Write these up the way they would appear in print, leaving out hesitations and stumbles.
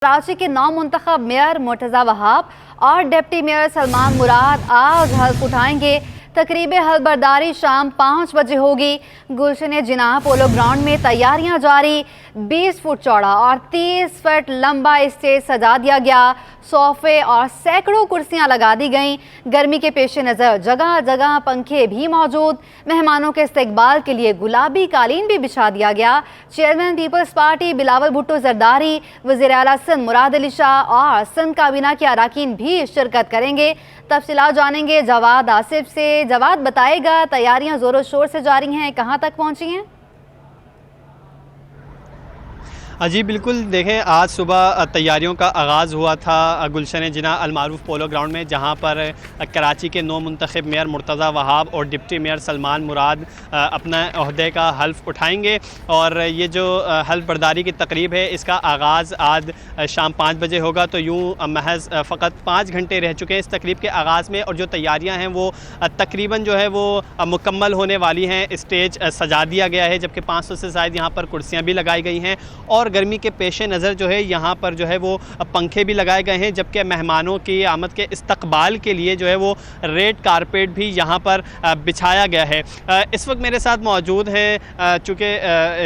कराची के नौ मुंतखब मेयर मुर्तज़ा वहाब और डिप्टी मेयर सलमान मुराद आज हल्फ उठाएंगे। तकरीब हलबरदारी शाम 5 बजे होगी। गुलशन जिनाह पोलो ग्राउंड में तैयारियां जारी। 20 फुट चौड़ा और 30 फुट लंबा स्टेज सजा दिया गया। सोफे और सैकड़ों कुर्सियां लगा दी गईं। गर्मी के पेश नज़र जगह जगह पंखे भी मौजूद। मेहमानों के इस्तकबाल के लिए गुलाबी कालीन भी बिछा दिया गया। चेयरमैन पीपल्स पार्टी बिलावल भुट्टो जरदारी, वज़ीर आला सिंध मुराद अली शाह और सिंध काबीना के अरकान भी शिरकत करेंगे। तफसीलात जानेंगे जवाद आसिफ से। जवाद बताएगा, तैयारियां जोरों शोर से जारी हैं, कहां तक पहुंची हैं? जी बिल्कुल, देखें आज सुबह तैयारियों का आगाज़ हुआ था गुलशन जिनाह अलमारूफ पोलो ग्राउंड में, जहां पर कराची के नौ मुंतखब मेयर मुर्तज़ा वहाब और डिप्टी मेयर सलमान मुराद अपना ओहदे का हल्फ उठाएंगे। और ये जो हल्फ बर्दारी की तकरीब है, इसका आगाज़ आज शाम 5 बजे होगा। तो यूँ महज फ़कत 5 घंटे रह चुके हैं इस तकरीब के आगाज़ में, और जो तैयारियाँ हैं वो तकरीबन जो है वो मुकम्मल होने वाली हैं। स्टेज सजा दिया गया है, जबकि 500 से ज़ायद यहाँ पर कुर्सियाँ भी लगाई गई हैं, और गर्मी के पेश नज़र जो है यहाँ पर जो है वो पंखे भी लगाए गए हैं। जबकि मेहमानों की आमद के इस्तकबाल के लिए जो है वो रेड कारपेट भी यहाँ पर बिछाया गया है। इस वक्त मेरे साथ मौजूद हैं चूँकि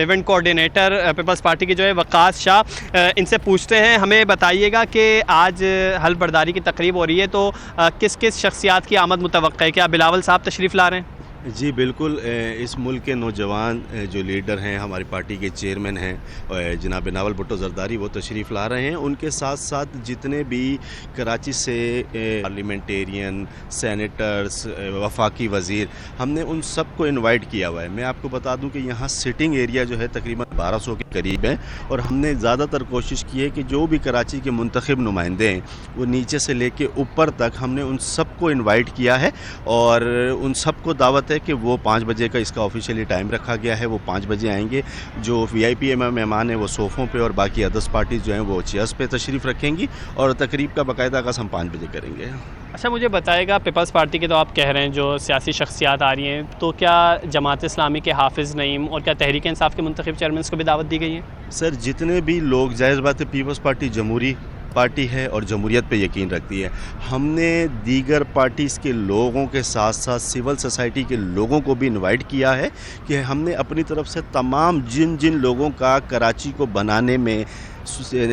इवेंट कोऑर्डिनेटर पीपल्स पार्टी के जो है वक़ास शाह। इनसे पूछते हैं, हमें बताइएगा कि आज हल्फ बर्दारी की तकरीब हो रही है, तो किस किस शख्सियात की आमद मुतवक्का है? क्या बिलावल साहब तशरीफ़ ला रहे हैं? जी बिल्कुल, इस मुल्क के नौजवान जो लीडर हैं, हमारी पार्टी के चेयरमैन हैं जनाब बिलावल भुट्टो जरदारी, वो तशरीफ़ ला रहे हैं। उनके साथ साथ जितने भी कराची से पार्लियामेंटेरियन, सेनेटर्स, वफाकी वज़ीर, हमने उन सब को इनवाइट किया हुआ है। मैं आपको बता दूं कि यहाँ सिटिंग एरिया जो है तकरीबन 1200 के करीब है, और हमने ज़्यादातर कोशिश की है कि जो भी कराची के मुंतखब नुमाइंदे हैं वो नीचे से लेके ऊपर तक हमने उन सब को इन्वाइट किया है, और उन सब को दावत कि वो 5 बजे का इसका ऑफिशियली टाइम रखा गया है। वो 5 बजे आएंगे। जो VIP मेहमान हैं वो सोफ़ों पे, और बाकी अदर्स पार्टीज़ जो हैं वो चेयर्स पे तशरीफ़ रखेंगी, और तकरीब का बाकायदा आगाज़ हम 5 बजे करेंगे। अच्छा, मुझे बताएगा, पीपल्स पार्टी के तो आप कह रहे हैं जो सियासी शख्सियात आ रही हैं, तो क्या जमात इस्लामी के हाफिज़ नईम और क्या तहरीक इंसाफ के मुंतखब चेयरमैन को भी दावत दी गई है? सर, जितने भी लोग, जाहिर बात है पीपल्स पार्टी जमहूरी पार्टी है और जमहूरियत पे यकीन रखती है। हमने दीगर पार्टीज़ के लोगों के साथ साथ सिविल सोसाइटी के लोगों को भी इनवाइट किया है कि हमने अपनी तरफ से तमाम जिन जिन लोगों का कराची को बनाने में,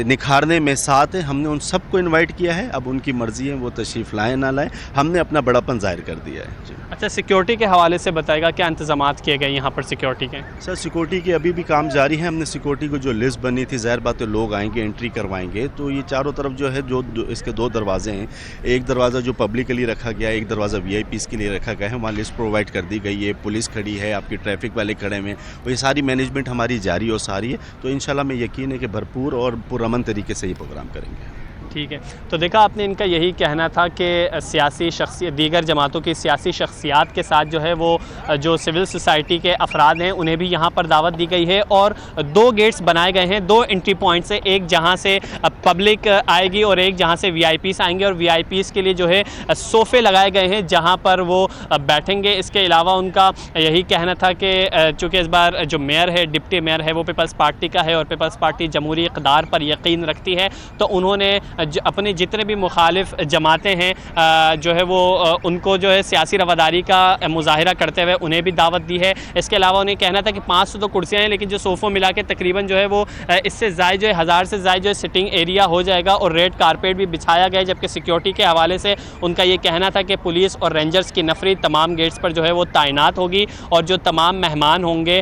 निखारने में साथ है, हमने उन सब को इनवाइट किया है। अब उनकी मर्ज़ी है वो तशरीफ़ लाएँ ना लाएँ, हमने अपना बड़ापन ज़ाहिर कर दिया है। अच्छा, सिक्योरिटी के हवाले से बताएगा, क्या इंतज़ामात किए गए यहाँ पर सिक्योरिटी के? सर, सिक्योरिटी के अभी भी काम जारी है। हमने सिक्योरिटी को जो लिस्ट बनी थी, ज़ाहिर बात है लोग आएंगे, एंट्री करवाएंगे, तो ये चारों तरफ जो है इसके 2 दरवाजे हैं। एक दरवाज़ा जो पब्लिक के लिए रखा गया है, एक दरवाज़ा VIPs के लिए रखा गया है। वहाँ लिस्ट प्रोवाइड कर दी गई है, पुलिस खड़ी है, आपकी ट्रैफिक वाले खड़े हैं, वो ये सारी मैनेजमेंट हमारी जारी और सारी है। तो इंशाल्लाह मैं यकीन है कि भरपूर और पुरअमन तरीके से ये प्रोग्राम करेंगे। ठीक है, तो देखा आपने, इनका यही कहना था कि सियासी शख्सियत, दीगर जमातों की सियासी शख्सियात के साथ जो है वो जो सिविल सोसाइटी के अफराद हैं उन्हें भी यहाँ पर दावत दी गई है। और 2 गेट्स बनाए गए हैं, 2 एंट्री पॉइंट्स है, एक जहाँ से पब्लिक आएगी और एक जहाँ से VIPs आएंगे। और VIPs के लिए जो है सोफ़े लगाए गए हैं जहाँ पर वो बैठेंगे। इसके अलावा उनका यही कहना था कि चूँकि इस बार जो मेयर है, डिप्टी मेयर है, वो पीपल्स पार्टी का है और पीपल्स पार्टी जमहूरी इक़्तिदार पर यकीन रखती है, तो उन्होंने अपने जितने भी मुखालिफ जमातें हैं जो है वो उनको जो है सियासी रवादारी का मुजाहिरा करते हुए उन्हें भी दावत दी है। इसके अलावा उन्हें कहना था कि 500 तो कुर्सियाँ हैं, लेकिन जो सोफ़ों मिला के तकरीबन जो है वो इससे ज़ायद जो है 1000 से ज़ायद जो है सिटिंग एरिया हो जाएगा, और रेड कारपेट भी बिछाया गया है। जबकि सिक्योरिटी के हवाले से उनका ये कहना था कि पुलिस और रेंजर्स की नफरी तमाम गेट्स पर जो है वो तैनात होगी, और जो तमाम मेहमान होंगे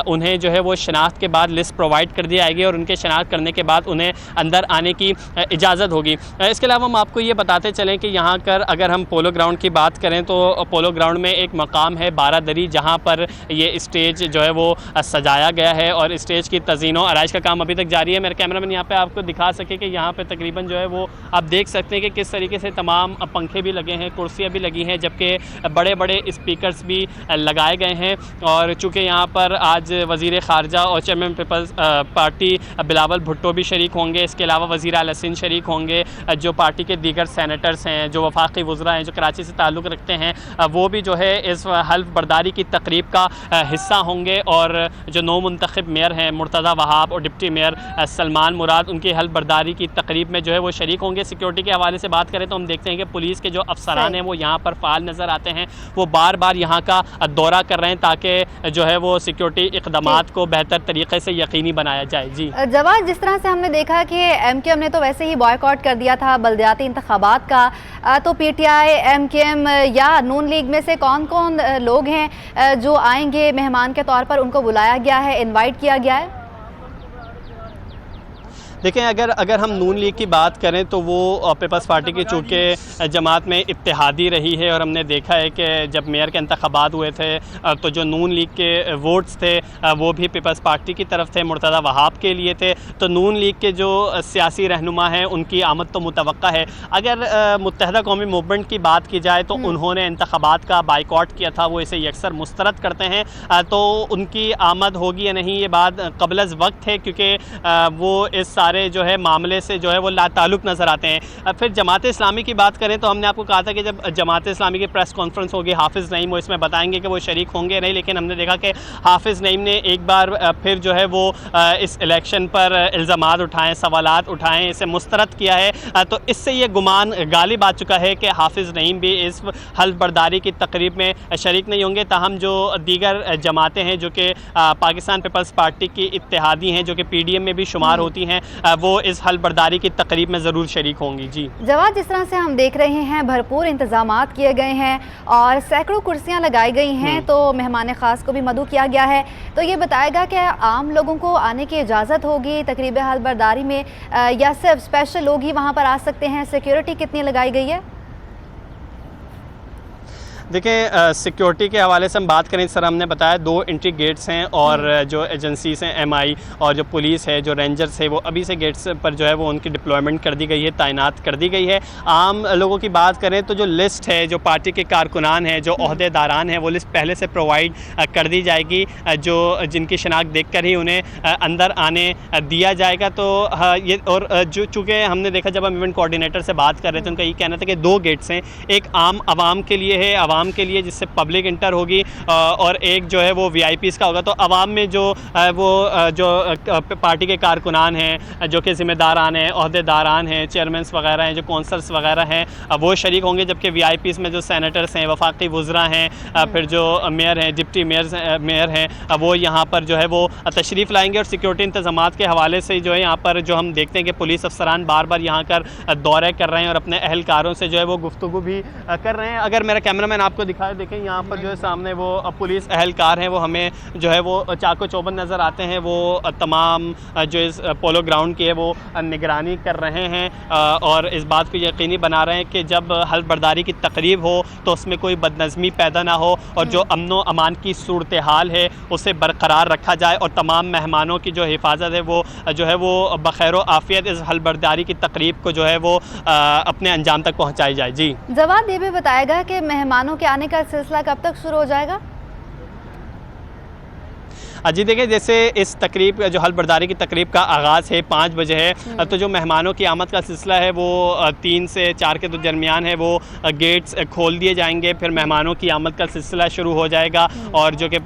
उन्हें जो है वो शनाख्त के बाद लिस्ट प्रोवाइड कर दी जाएगी, और उनके शनाख्त करने के बाद उन्हें अंदर आने की इजाज़त होगी। इसके अलावा हम आपको ये बताते चलें कि यहाँ कर अगर हम पोलो ग्राउंड की बात करें तो पोलो ग्राउंड में एक मकाम है बारादरी, जहाँ पर ये स्टेज जो है वो सजाया गया है, और स्टेज की तज़ीन और आराइश का काम अभी तक जारी है। मेरे कैमरामैन यहाँ पे आपको दिखा सके कि यहाँ पे तकरीबन जो है वो आप देख सकते हैं कि किस तरीके से तमाम पंखे भी लगे हैं, कुर्सियाँ भी लगी हैं, जबकि बड़े बड़े स्पीकर्स भी लगाए गए हैं। और चूँकि यहाँ पर आज वज़ीर ख़ारजा और चेयरमैन पीपल्स पार्टी बिलावल भुट्टो भी शरीक होंगे, इसके अलावा वज़ीर आला सिंध शरीक होंगे। ہوں گے جو پارٹی کے دیگر سینیٹرز ہیں, جو وفاقی وزراء ہیں, جو کراچی سے تعلق رکھتے ہیں, وہ بھی جو ہے اس حلف برداری کی تقریب کا حصہ ہوں گے, اور جو نو منتخب میئر ہیں مرتضیٰ وہاب اور ڈپٹی میئر سلمان مراد, ان کی حلف برداری کی تقریب میں جو ہے وہ شریک ہوں گے. سیکیورٹی کے حوالے سے بات کریں تو ہم دیکھتے ہیں کہ پولیس کے جو افسران ہیں وہ یہاں پر فعال نظر آتے ہیں, وہ بار بار یہاں کا دورہ کر رہے ہیں تاکہ جو ہے وہ سیکیورٹی اقدامات کو بہتر طریقے سے یقینی بنایا جائے. جی جواد, جس طرح سے ہم نے دیکھا کہ ایم کیو ایم نے تو ویسے ہی بائیکاٹ کر دیا تھا بلدیاتی انتخابات کا, تو P T I, M Q M یا نون لیگ میں سے کون کون لوگ ہیں جو آئیں گے مہمان کے طور پر, ان کو بلایا گیا ہے, انوائٹ کیا گیا ہے؟ دیکھیں, اگر ہم نون لیگ کی بات کریں تو وہ پیپلز پارٹی کی چونکہ جماعت میں اتحادی رہی ہے, اور ہم نے دیکھا ہے کہ جب میئر کے انتخابات ہوئے تھے تو جو نون لیگ کے ووٹس تھے وہ بھی پیپلز پارٹی کی طرف تھے, مرتضیٰ وہاب کے لیے تھے. تو نون لیگ کے جو سیاسی رہنما ہیں ان کی آمد تو متوقع ہے. اگر متحدہ قومی موومنٹ کی بات کی جائے تو انہوں نے انتخابات کا بائیکاٹ کیا تھا, وہ اسے یکسر مسترد کرتے ہیں, تو ان کی آمد ہوگی یا نہیں یہ بات قبل از وقت ہے, کیونکہ وہ اس سارے جو ہے معاملے سے جو ہے وہ لا تعلق نظر آتے ہیں. پھر جماعت اسلامی کی بات کریں تو ہم نے آپ کو کہا تھا کہ جب جماعت اسلامی کی پریس کانفرنس ہوگی, حافظ نعیم وہ اس میں بتائیں گے کہ وہ شریک ہوں گے نہیں, لیکن ہم نے دیکھا کہ حافظ نعیم نے ایک بار پھر جو ہے وہ اس الیکشن پر الزامات اٹھائیں, سوالات اٹھائیں, اسے مسترد کیا ہے. تو اس سے یہ گمان غالب آ چکا ہے کہ حافظ نعیم بھی اس حلف برداری کی تقریب میں شریک نہیں ہوں گے. تاہم جو دیگر جماعتیں ہیں جو کہ پاکستان پیپلز پارٹی کی اتحادی ہیں, جو کہ پی ڈی ایم میں بھی شمار ہوتی ہیں, وہ اس حلف برداری کی تقریب میں ضرور شریک ہوں گی. جی جواد, جس طرح سے ہم دیکھ رہے ہیں بھرپور انتظامات کیے گئے ہیں اور سینکڑوں کرسیاں لگائی گئی ہیں, تو مہمان خاص کو بھی مدعو کیا گیا ہے, تو یہ بتائے گا کہ عام لوگوں کو آنے کی اجازت ہوگی تقریب حلف برداری میں, یا صرف اسپیشل لوگ ہی وہاں پر آ سکتے ہیں؟ سیکیورٹی کتنی لگائی گئی ہے؟ دیکھیں, سیکیورٹی کے حوالے سے ہم بات کریں, اس طرح ہم نے بتایا 2 انٹری گیٹس ہیں, اور جو ایجنسیز ہیں ایم آئی اور جو پولیس ہے, جو رینجرز ہے, وہ ابھی سے گیٹس پر جو ہے وہ ان کی ڈپلوائمنٹ کر دی گئی ہے, تعینات کر دی گئی ہے. عام لوگوں کی بات کریں تو جو لسٹ ہے, جو پارٹی کے کارکنان ہیں, جو عہدے داران ہیں, وہ لسٹ پہلے سے پرووائڈ کر دی جائے گی, جو جن کی شناخت دیکھ کر ہی انہیں اندر آنے دیا جائے گا. تو یہ, اور جو چونکہ ہم نے دیکھا جب ہم ایونٹ کوآرڈینیٹر سے بات کر رہے تھے, ان کا یہ کہنا تھا کہ 2 گیٹس ہیں, ایک عام عوام کے لیے ہے, عوام کے لیے جس سے پبلک انٹر ہوگی, اور ایک جو ہے وہ وی آئی پیز کا ہوگا. تو عوام میں جو پارٹی کے کارکنان ہیں, جو کہ ذمہ داران ہیں, عہدے داران ہیں, چیئرمینس وغیرہ ہیں, جو کونسلس وغیرہ ہیں, وہ شریک ہوں گے, جبکہ وی آئی پیز میں جو سینیٹرز ہیں, وفاقی وزراء ہیں, پھر جو میئر ہیں, ڈپٹی میئر ہیں, وہ یہاں پر جو ہے وہ تشریف لائیں گے. اور سیکیورٹی انتظامات کے حوالے سے جو ہے یہاں پر جو ہم دیکھتے ہیں کہ پولیس افسران بار بار یہاں کر دورے کر رہے ہیں, اور اپنے اہلکاروں سے جو ہے وہ گفتگو بھی کر رہے ہیں. اگر میرا کیمرہ مین آپ کو دکھائے, دیکھیں یہاں پر جو ہے سامنے وہ پولیس اہلکار ہیں, وہ ہمیں جو ہے وہ چاقو چوبند نظر آتے ہیں, وہ تمام جو اس پولو گراؤنڈ کی ہے وہ نگرانی کر رہے ہیں, اور اس بات کو یقینی بنا رہے ہیں کہ جب حلف برداری کی تقریب ہو تو اس میں کوئی بدنظمی پیدا نہ ہو, اور جو امن و امان کی صورتحال ہے اسے برقرار رکھا جائے, اور تمام مہمانوں کی جو حفاظت ہے وہ جو ہے وہ بخیر و عافیت اس حلف برداری کی تقریب کو جو ہے وہ اپنے انجام تک پہنچائی جائے. جی جواد, یہ بھی بتائے گا کہ مہمانوں کے آنے کا سلسلہ کب تک شروع ہو جائے گا؟ جی دیکھیں, جیسے اس تقریب جو حلف برداری کی تقریب کا آغاز ہے 5 بجے ہے, تو جو مہمانوں کی آمد کا سلسلہ ہے وہ 3 سے 4 کے درمیان ہے, وہ گیٹس کھول دیے جائیں گے, پھر مہمانوں کی آمد کا سلسلہ شروع ہو جائے گا. اور جو کہ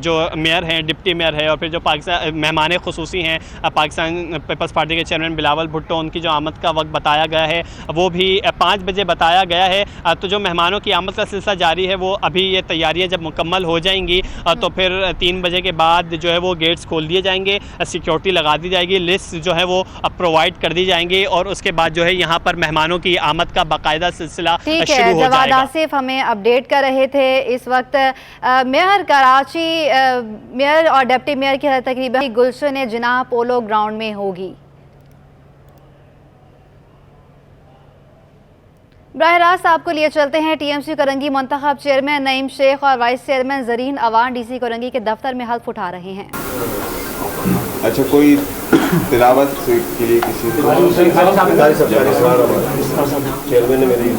جو میئر ہیں, ڈپٹی میئر ہے, اور پھر جو پاکستان مہمان خصوصی ہیں, پاکستان پیپلز پارٹی کے چیئرمین بلاول بھٹو, ان کی جو آمد کا وقت بتایا گیا ہے وہ بھی 5 بجے بتایا گیا ہے. تو جو مہمانوں کی آمد کا سلسلہ جاری ہے, وہ ابھی یہ تیاریاں جب مکمل ہو جائیں گی تو پھر 3 بجے کے بعد جو ہے وہ گیٹس کھول دیے جائیں گے, سیکیورٹی لگا دی جائے گی, لسٹ جو ہے وہ پرووائڈ کر دی جائیں گی, اور اس کے بعد جو ہے یہاں پر مہمانوں کی آمد کا باقاعدہ سلسلہ شروع ہو جائے گا. جواد آصف ہمیں اپڈیٹ کر رہے تھے. اس وقت میئر کراچی, میئر اور ڈپٹی میئر کی تقریبا گلشن جناح پولو گراؤنڈ میں ہوگی. براہ راست آپ کو لیے چلتے ہیں ٹی ایم سی کرنگی منتخب چیئرمین نعیم شیخ اور وائس چیئرمین زرین اوان ڈی سی کرنگی کے دفتر میں حلف اٹھا رہے ہیں. اچھا, کوئی تلاوت کے لیے کسی چیئرمین نے میری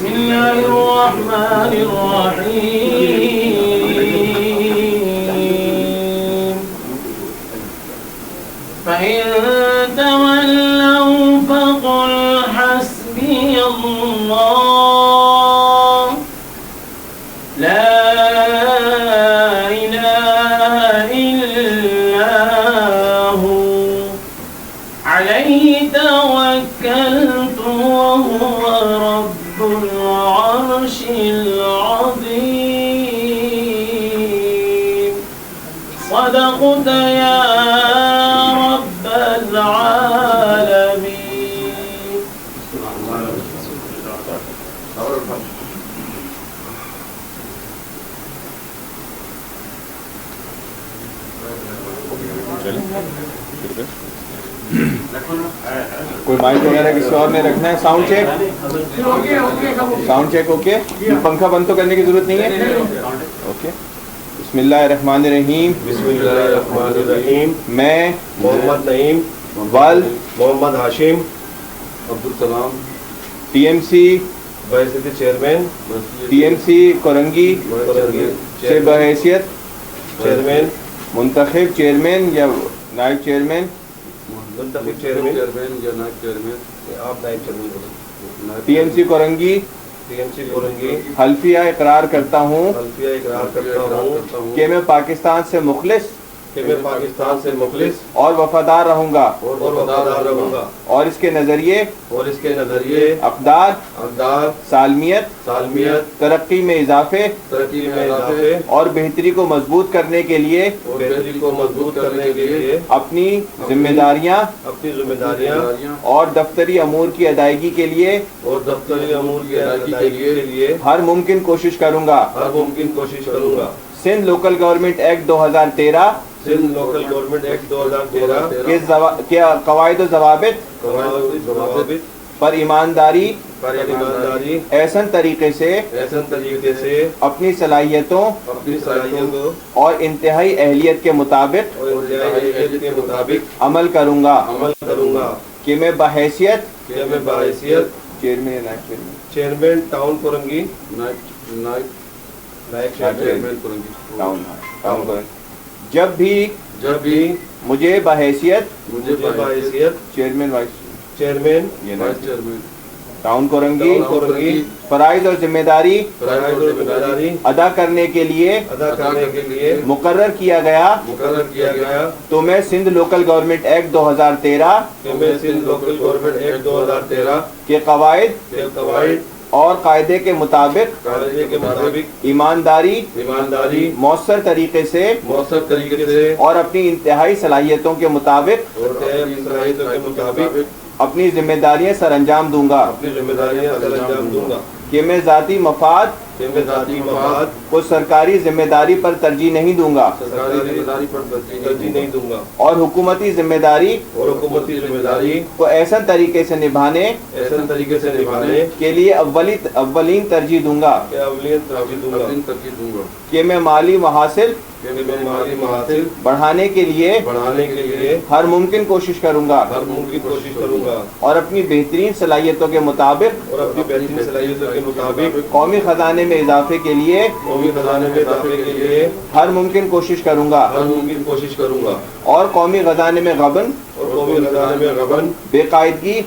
بسم الله الرحمن الرحيم فإن تولوا فقل حسبي الله لا إله إلا هو عليه توكلت وهو رب العرش العظيم صدقت يا رب العالمين. کوئی مائک وغیرہ کسی اور نے رکھنا ہے؟ Sound check, sound check okay. پنکھا بند تو کرنے کی ضرورت نہیں ہے. اوکے. بسم اللہ الرحمن الرحیم. بسم اللہ الرحمن الرحیم. میں محمد نعیم ول محمد ہاشم عبدالسلام ٹی ایم سی بحیثیت چیئرمین کورنگی سے بحیثیت چیئرمین منتخب چیئرمین یا نائب چیئرمین منتخب چیئرمین یا نائب چیئرمین آپ نائب chairman T M C Korangi T M C Korangi حلفیہ اقرار کرتا ہوں حلفیہ اقرار کرتا ہوں کہ میں پاکستان سے مخلص کہ میں پاکستان سے مخلص اور وفادار رہوں گا اور وفادار رہوں گا اور اس کے نظریے اور اس کے نظریے اقدار اقدار سالمیت سالمیت ترقی میں اضافے ترقی میں اضافے اور بہتری کو مضبوط کرنے کے لیے اور بہتری کو مضبوط کرنے کے لیے اپنی ذمہ داریاں اور دفتری امور کی ادائیگی کے لیے ہر ممکن کوشش کروں گا. Sindh local government act 2013 Sindh local government act 2013 کے قواعد و ضوابط پر ایمانداری احسن طریقے سے اپنی صلاحیتوں اور انتہائی اہلیت کے مطابق عمل کروں گا کہ میں بحیثیت چیئرمین ٹاؤن کورنگی جب بھی مجھے بحیثیت چیئرمین ٹاؤن کورنگی فرائض اور ذمہ داری ادا کرنے کے لیے مقرر کیا گیا تو میں سندھ لوکل گورنمنٹ ایکٹ 2013 کے قواعد اور قاعدے کے مطابق ایمانداری مؤثر طریقے سے اور اپنی انتہائی صلاحیتوں کے مطابق اپنی ذمہ داریاں سر انجام دوں گا کہ میں ذاتی مفاد کو سرکاری ذمہ داری پر ترجیح نہیں دوں گا اور حکومتی ذمہ داری کو احسن طریقے سے نبھانے کے لیے اولین ترجیح دوں گا کہ میں مالی محاصل بڑھانے کے لیے ہر ممکن کوشش کروں گا اور اپنی بہترین صلاحیتوں کے مطابق قومی خزانے میں اضافے کے لیے ہر ممکن کوشش کروں گا اور قومی خزانے میں غبن بے قاعدگی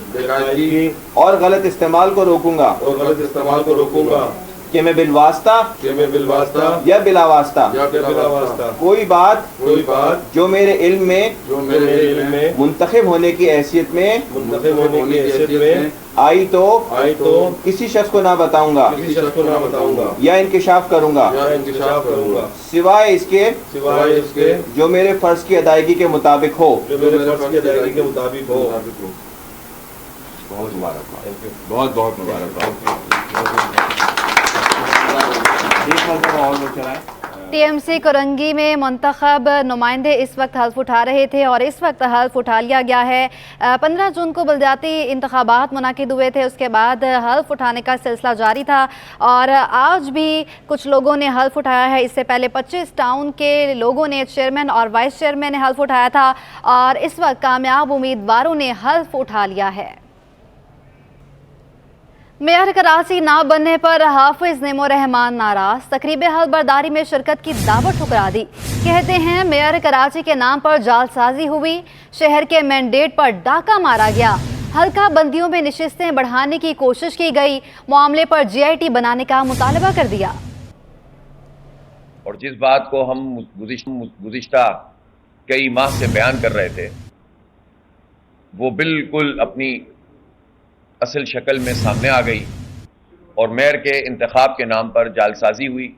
اور غلط استعمال کو روکوں گا کہ میں بالواسطہ یا بلا واسطہ کوئی بات جو میرے علم میں منتخب ہونے کی حیثیت میں آئی تو کسی شخص کو نہ بتاؤں گا یا انکشاف کروں گا سوائے اس کے جو میرے فرض کی ادائیگی کے مطابق ہو. بہت بہت مبارکباد. ٹی ایم سی کورنگی میں منتخب نمائندے اس وقت حلف اٹھا رہے تھے اور اس وقت حلف اٹھا لیا گیا ہے. 15 جون کو بلدیاتی انتخابات منعقد ہوئے تھے, اس کے بعد حلف اٹھانے کا سلسلہ جاری تھا اور آج بھی کچھ لوگوں نے حلف اٹھایا ہے. اس سے پہلے 25 ٹاؤن کے لوگوں نے چیئرمین اور وائس چیئرمین نے حلف اٹھایا تھا اور اس وقت کامیاب امیدواروں نے حلف اٹھا لیا ہے. मेयर कराची ना बनने पर हाफिज नेमो रहमान नाराज, तकरीब हल बर्दारी में शिरकत की दावत ठुकरा दी। कहते हैं मेयर कराची के नाम पर जालसाजी हुई, शहर के मैंडेट पर डाका मारा गया, हल्का बंदियों में नशिस्तें बढ़ाने की कोशिश की गई, मामले पर GIT बनाने का मुतालबा कर दिया। और जिस बात को हम गुज़िश्ता कई माह से बयान कर रहे थे वो बिल्कुल अपनी असल शक्ल में सामने आ गई और मेयर के इंतखाब के नाम पर जालसाजी हुई,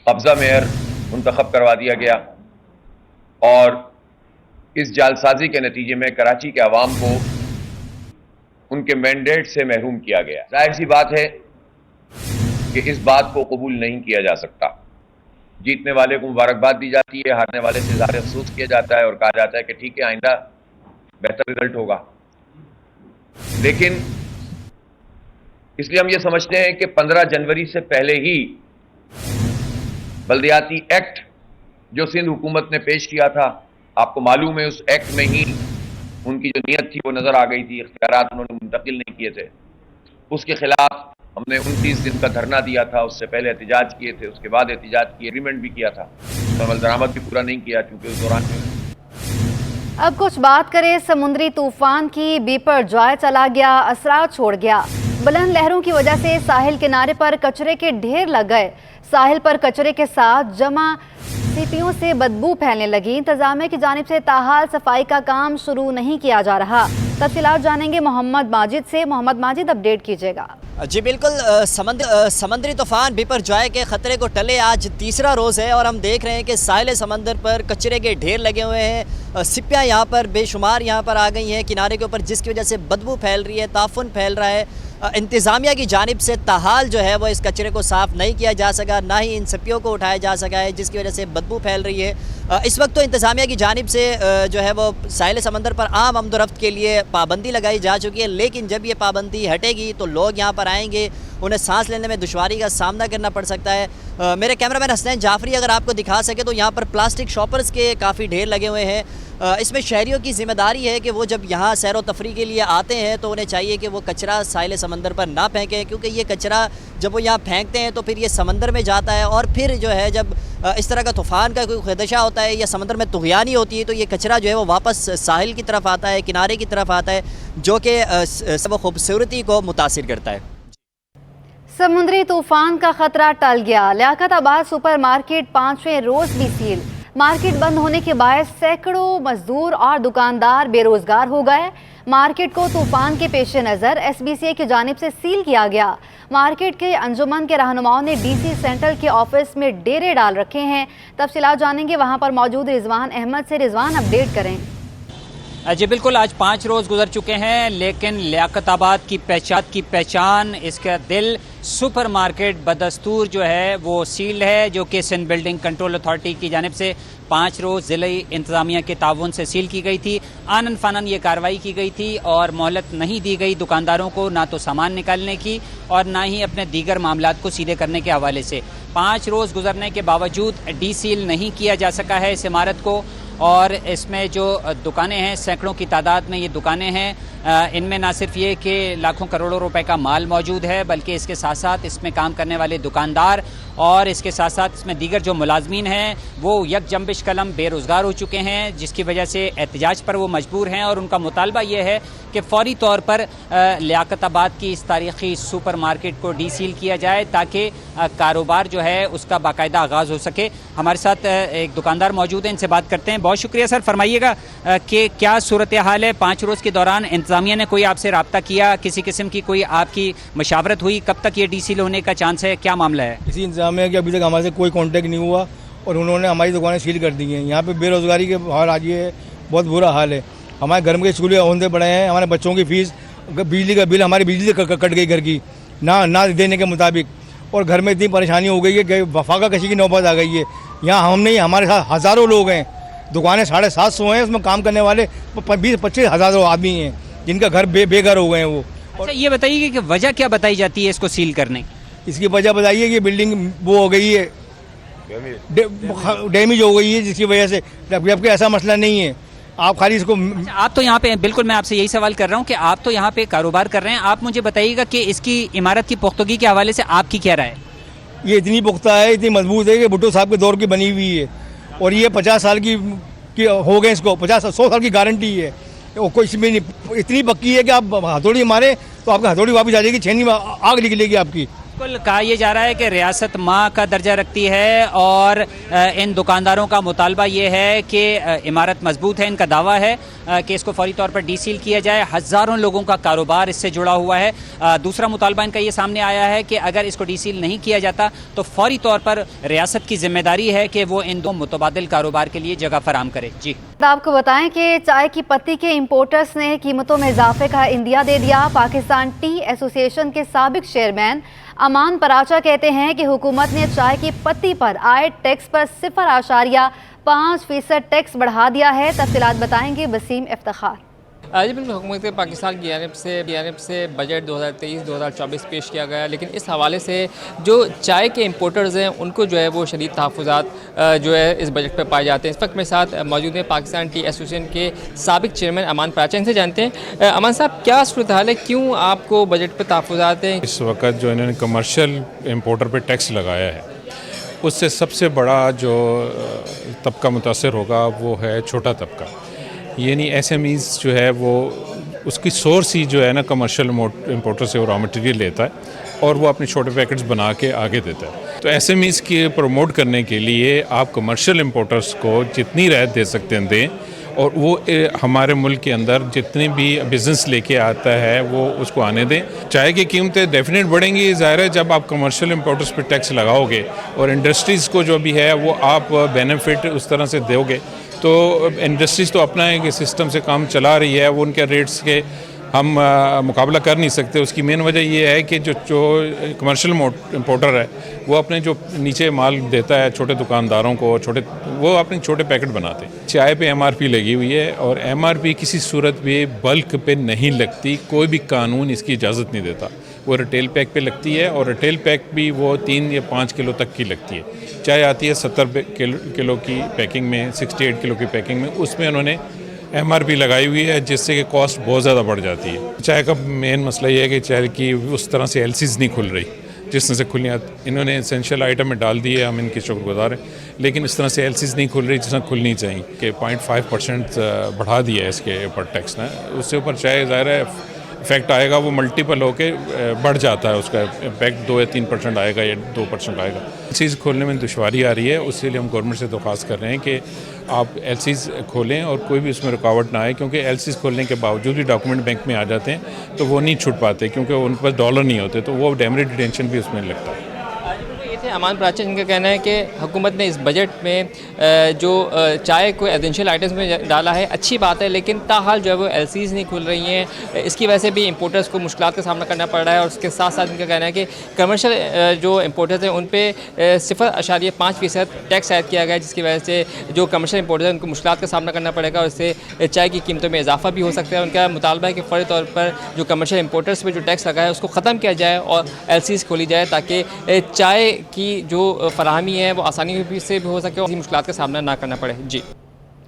कब्ज़ा मेयर मुंतखब करवा दिया गया और इस जालसाजी के नतीजे में कराची के अवाम को उनके मैंडेट से महरूम किया गया। जाहिर सी बात है कि इस बात को कबूल नहीं किया जा सकता। जीतने वाले को मुबारकबाद दी जाती है, हारने वाले से ज़्यादा अफसोस किया जाता है और कहा जाता है कि ठीक है आइंदा बेहतर रिजल्ट होगा। लेकिन इसलिए हम ये समझते हैं कि 15 जनवरी से पहले ही बल्दियाती एक्ट जो सिंध हुकूमत ने पेश किया था, आपको मालूम है उस एक्ट में ही उनकी जो नीयत थी वो नजर आ गई थी, इख्तियारात उन्होंने मुंतकिल नहीं किए थे। उसके खिलाफ हमने 29 दिन का धरना दिया था, उससे पहले एहतिजाज किए थे, उसके बाद एहतिजाज की एग्रीमेंट भी किया था, अमल दरामद भी पूरा नहीं किया क्योंकि उस दौरान अब कुछ बात करें समुद्री तूफान की। बिपरजॉय चला गया, असरात छोड़ गया। बुलंद लहरों की वजह से साहिल किनारे पर कचरे के ढेर लग गए, साहिल पर कचरे के साथ जमा सीपियों से बदबू फैलने लगी। इंतजामिया की जानिब से ताहाल सफाई का काम शुरू नहीं किया जा रहा। तफसीलात जानेंगे मोहम्मद माजिद से। मोहम्मद माजिद, अपडेट कीजिएगा। जी बिल्कुल, समंदरी तूफान बिपरजॉय के ख़तरे को टले आज तीसरा रोज़ है और हम देख रहे हैं कि साहिल समंदर पर कचरे के ढेर लगे हुए हैं। सिपियाँ यहाँ पर बेशुमार यहाँ पर आ गई हैं किनारे के ऊपर, जिसकी वजह से बदबू फैल रही है, ताफुन फैल रहा है। इंतज़ामिया की जानिब से ताहाल जो है वो इस कचरे को साफ़ नहीं किया जा सका, ना ही इन सिपियों को उठाया जा सका है, जिसकी वजह से बदबू फैल रही है। इस वक्त तो इंतज़ामिया की जानिब से जो है वो साहिल समंदर पर आम आमदोरफ्त के लिए पाबंदी लगाई जा चुकी है, लेकिन जब ये पाबंदी हटेगी तो लोग यहाँ पर आएंगे, उन्हें सांस लेने में दुश्वारी का सामना करना पड़ सकता है। मेरे कैमरामैन हसनैन जाफरी अगर आपको दिखा सके तो यहाँ पर प्लास्टिक शॉपर्स के काफ़ी ढेर लगे हुए हैं। इसमें शहरियों की ज़िम्मेदारी है कि वो जब यहाँ सैर व तफरीह के लिए आते हैं तो उन्हें चाहिए कि वो कचरा साहिल समंदर पर ना फेंकें, क्योंकि ये कचरा जब वो यहाँ फेंकते हैं तो फिर ये समंदर में जाता है और फिर जो है जब इस तरह का तूफ़ान का कोई खदशा होता है या समंदर में तुग़यानी होती है तो ये कचरा जो है वो वापस साहिल की तरफ आता है, किनारे की तरफ आता है, जो कि सब खूबसूरती को मुतासिर करता है। समुद्री तूफान का खतरा टल गया। लियाकताबाद सुपरमार्केट 5वें रोज भी सील। मार्केट बंद होने के बायस सैकड़ों मजदूर और दुकानदार बेरोजगार हो गए। मार्केट को तूफान के पेश नज़र SBCA की जानिब से सील किया गया। मार्केट के अंजुमन के रहनुमाओं ने DC सेंट्रल के ऑफिस में डेरे डाल रखे हैं। तफसीलात जानेंगे वहां पर मौजूद रिजवान अहमद से। रिजवान, अपडेट करें। जी बिल्कुल, आज 5 रोज़ गुजर चुके हैं, लेकिन लियाकताबाद की पहचान इसका दिल सुपर मार्केट बदस्तूर जो है वो सील है, जो कि सिंध बिल्डिंग कंट्रोल अथॉरिटी की जानिब से 5 रोज़ ज़िले इंतज़ामिया के ताउन से सील की गई थी। आनन फानन ये कार्रवाई की गई थी और मोहलत नहीं दी गई दुकानदारों को, ना तो सामान निकालने की और ना ही अपने दीगर मामलात को सीधे करने के हवाले से। 5 रोज़ गुजरने के बावजूद डीसील नहीं किया जा सका है इस इमारत को, और इसमें जो दुकानें हैं सैकड़ों की तादाद में ये दुकानें हैं। इनमें ना सिर्फ ये कि लाखों करोड़ों रुपए का माल मौजूद है, बल्कि इसके साथ साथ इसमें काम करने वाले दुकानदार और इसके साथ साथ इसमें दीगर जो मुलाजमीन हैं वो यक जंबिश कलम बेरोज़गार हो चुके हैं, जिसकी वजह से एहतजाज पर वो मजबूर हैं और उनका मुतालबा ये है कि फ़ौरी तौर पर लियाकताबाद की इस तारीख़ी सुपर मार्केट को डीसील किया जाए ताकि कारोबार जो है उसका बाकायदा आगाज़ हो सके। हमारे साथ एक दुकानदार मौजूद हैं, इनसे बात करते हैं। बहुत शुक्रिया सर, फरमाइएगा कि क्या सूरत हाल है? 5 रोज़ के दौरान इंतज़ामिया ने कोई आपसे रब्ता किया, किसी किस्म की कोई आपकी मशावरत हुई, कब तक ये डीसील होने का चांस है, क्या मामला है? किसी इंतज़ामिया की अभी तक हमारे से कोई कांटेक्ट नहीं हुआ और उन्होंने हमारी दुकानें सील कर दी हैं। यहाँ पे बेरोज़गारी के हाल आज ये बहुत बुरा हाल है। हमारे घर में स्कूल औंधे पड़े हैं, हमारे बच्चों की फ़ीस, बिजली का बिल, हमारी बिजली कट गई घर की ना देने के मुताबिक, और घर में इतनी परेशानी हो गई है कि वफाका कशी की नौबत आ गई है। यहाँ हम नहीं, हमारे साथ हज़ारों लोग हैं, दुकानें 750 हैं, उसमें काम करने वाले 20-25 हज़ार आदमी हैं जिनका घर बेघर हो गए हैं वो। अच्छा, ये बताइए कि वजह क्या बताई जाती है इसको सील करने की? इसकी वजह बताइए कि बिल्डिंग वो हो गई है, डैमेज हो गई है, जिसकी वजह से, जबकि ऐसा मसला नहीं है। आप खाली इसको आप तो यहाँ पे, बिल्कुल मैं आपसे यही सवाल कर रहा हूँ कि आप तो यहाँ पे कारोबार कर रहे हैं, आप मुझे बताइएगा कि इसकी इमारत की पुख्तगी के हवाले से आपकी क्या राय है? ये इतनी पुख्ता है, इतनी मजबूत है कि भुट्टो साहब के दौर की बनी हुई है, और ये 50 साल की हो गए, इसको 100 साल की गारंटी है, और कोई इसमें नहीं, इतनी पक्की है कि आप हथौड़ी मारे तो आपका हथौड़ी वापस आ जाएगी, छेनी में आग निकलेगी आपकी। बिल्कुल कहा यह जा रहा है कि रियासत माँ का दर्जा रखती है और इन दुकानदारों का मुतालबा ये है कि इमारत मजबूत है, इनका दावा है कि इसको फौरी तौर पर डीसील किया जाए। हज़ारों लोगों का कारोबार इससे जुड़ा हुआ है। दूसरा मुतालबा इनका ये सामने आया है कि अगर इसको डीसील नहीं किया जाता तो फौरी तौर पर रियासत की जिम्मेदारी है कि वो इन दो मुतबादिल कारोबार के लिए जगह फराम करे। जी, आपको बताएं कि चाय की पत्ती के इंपोर्टर्स ने कीमतों में इजाफे का इंदिया दे दिया। पाकिस्तान टी एसोसिएशन के साबिक चेयरमैन अमान पराचा कहते हैं कि हुकूमत ने चाय की पत्ती पर आए टैक्स पर 0.5% टैक्स बढ़ा दिया है। तफसीलात बताएंगे वसीम इफ्तिखार। जी बिल्कुल, हुकूमत पाकिस्तान की जानिब से बजट 2023-2024 पेश किया गया, लेकिन इस हवाले से जो चाय के इंपोर्टर्स हैं उनको जो है वो शदीद तहफ़्फ़ुज़ात जो है इस बजट पर पाए जाते हैं। इस वक्त मेरे साथ मौजूद हैं पाकिस्तान टी एसोसिएशन के साबिक चेयरमैन अमान पराचा, इनसे जानते हैं। अमान साहब, क्या सूरत हाल है, क्यों आपको बजट पर तहफ़्फ़ुज़ात हैं? इस वक्त जो इन्होंने कमर्शियल इंपोर्टर पर टैक्स लगाया है, उससे सबसे बड़ा जो तबका मुतासर होगा वो है छोटा तबका, यानी SMEs जो है वो उसकी सोर्स ही जो है ना कमर्शियल इंपोर्टर से वो रॉ मटेरियल लेता है और वो अपने छोटे पैकेट्स बना के आगे देता है। तो SMEs की प्रमोट करने के लिए आप कमर्शियल इंपोर्टर्स को जितनी राहत दे सकते हैं दें, और वो हमारे मुल्क के अंदर जितने भी बिज़नेस लेके आता है वो उसको आने दें। चाय की कीमतें डेफिनेट बढ़ेंगी, ज़ाहिर है, जब आप कमर्शियल इंपोर्टर्स पर टैक्स लगाओगे और इंडस्ट्रीज़ को जो भी है वो आप बेनिफिट उस तरह से दोगे, तो इंडस्ट्रीज़ तो अपना एक सिस्टम से काम चला रही है, वो उनके रेट्स के हम मुकाबला कर नहीं सकते। उसकी मेन वजह ये है कि जो कमर्शियल इंपोर्टर है वो अपने जो नीचे माल देता है छोटे दुकानदारों को, वो अपने छोटे पैकेट बनाते हैं। चाय पे MRP लगी हुई है और MRP किसी सूरत में बल्क पे नहीं लगती, कोई भी कानून इसकी इजाज़त नहीं देता। वो रिटेल पैक पे लगती है और रिटेल पैक भी वो 3 या 5 किलो तक की लगती है। चाय आती है 70 किलो की पैकिंग में, 68 किलो की पैकिंग में, उसमें उन्होंने MRP लगाई हुई है, जिससे कि कॉस्ट बहुत ज़्यादा बढ़ जाती है। चाय का मेन मसला ये है कि चाय की उस तरह से LCs नहीं खुल रही जिस तरह से खुलनी आती। इन्होंने एसेंशियल आइटम में डाल दिए, हम इनके शुक्रगुजार हैं, लेकिन इस तरह से LCs नहीं खुल रही जिस तरह खुलनी चाहिए। कि 0.5% बढ़ा दिया है इसके ऊपर टैक्स ना, उससे ऊपर चाय ज़ाहिर है इफेक्ट आएगा, वो मल्टीपल होके बढ़ जाता है, उसका इम्पैक्ट 2 या 3% आएगा या 2% आएगा। LCs खोलने में दुश्वारी आ रही है, उसके लिए हम गवर्नमेंट से दरख्वास्त कर रहे हैं कि आप LCs खोलें और कोई भी उसमें रुकावट ना आए, क्योंकि LCs खोलने के बावजूद भी डॉक्यूमेंट बैंक में आ जाते हैं तो वो नहीं छूट पाते, क्योंकि उन पर डॉलर नहीं होते, तो वो डेमरेट डिटेंशन भी उसमें लगता है। अमान पराचा, इनका कहना है कि हुकूमत ने इस बजट में जो चाय को एसेंशियल आइटम्स में डाला है, अच्छी बात है, लेकिन ताहाल जो है वो LCs नहीं खुल रही हैं, इसकी वजह से भी इंपोर्टर्स को मुश्किलात का सामना करना पड़ रहा है। और उसके साथ साथ इनका कहना है कि कमर्शियल जो इंपोर्टर्स हैं उन पर 0.5% टैक्स ऐड किया गया है, जिसकी वजह से जो कमर्शियल इंपोर्टर्स हैं उनको मुश्किलात का सामना करना पड़ेगा और इससे चाय की कीमतों में इजाफा भी हो सकता है। उनका मुतालबा है कि फौरी तौर पर जो कमर्शियल इंपोर्टर्स पर जो टैक्स लगा है उसको ख़त्म किया जाए और LCs खोली जाए, ताकि चाय की जो फराहमी है वो आसानी से भी हो सके और मुश्किलात का सामना ना करना पड़े। जी,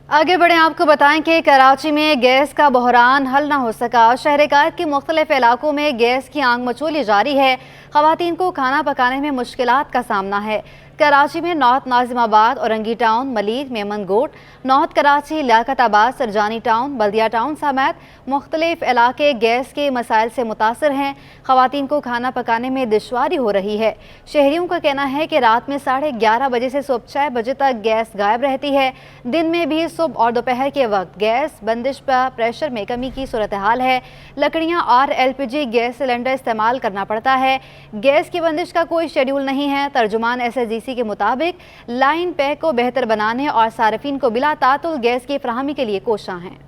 आगे बढ़ें। आपको बताएं कि कराची में गैस का बहरान हल ना हो सका। शहर कायद के मुख्तलिफ इलाकों में गैस की आग मचोली जारी है। ख़वातीन को खाना पकाने में मुश्किलात का सामना है। कराची में नॉर्थ नाजिमाबाद, औरंगी टाउन, मलीद, मेमन गोट, नॉर्थ कराची, लियाकत आबाद, सरजानी टाउन, बल्दिया टाउन समेत मुख्तलिफ इलाके गैस के मसाइल से मुतासर हैं। ख़वातीन को खाना पकाने में दुश्वारी हो रही है। शहरियों का कहना है कि रात में 11:30 बजे से सुबह 6 बजे तक गैस गायब रहती है। दिन में भी सुबह और दोपहर के वक्त गैस बंदिश पर प्रेशर में कमी की सूरत हाल है। लकड़ियाँ और LPG गैस सिलेंडर इस्तेमाल करना पड़ता है। गैस की बंदिश का कोई शेड्यूल नहीं है। तर्जुमान SSGC के मुताबिक लाइन पैक को बेहतर बनाने और सार्फिन को बिला तातुल गैस की फराहमी के लिए कोशां हैं।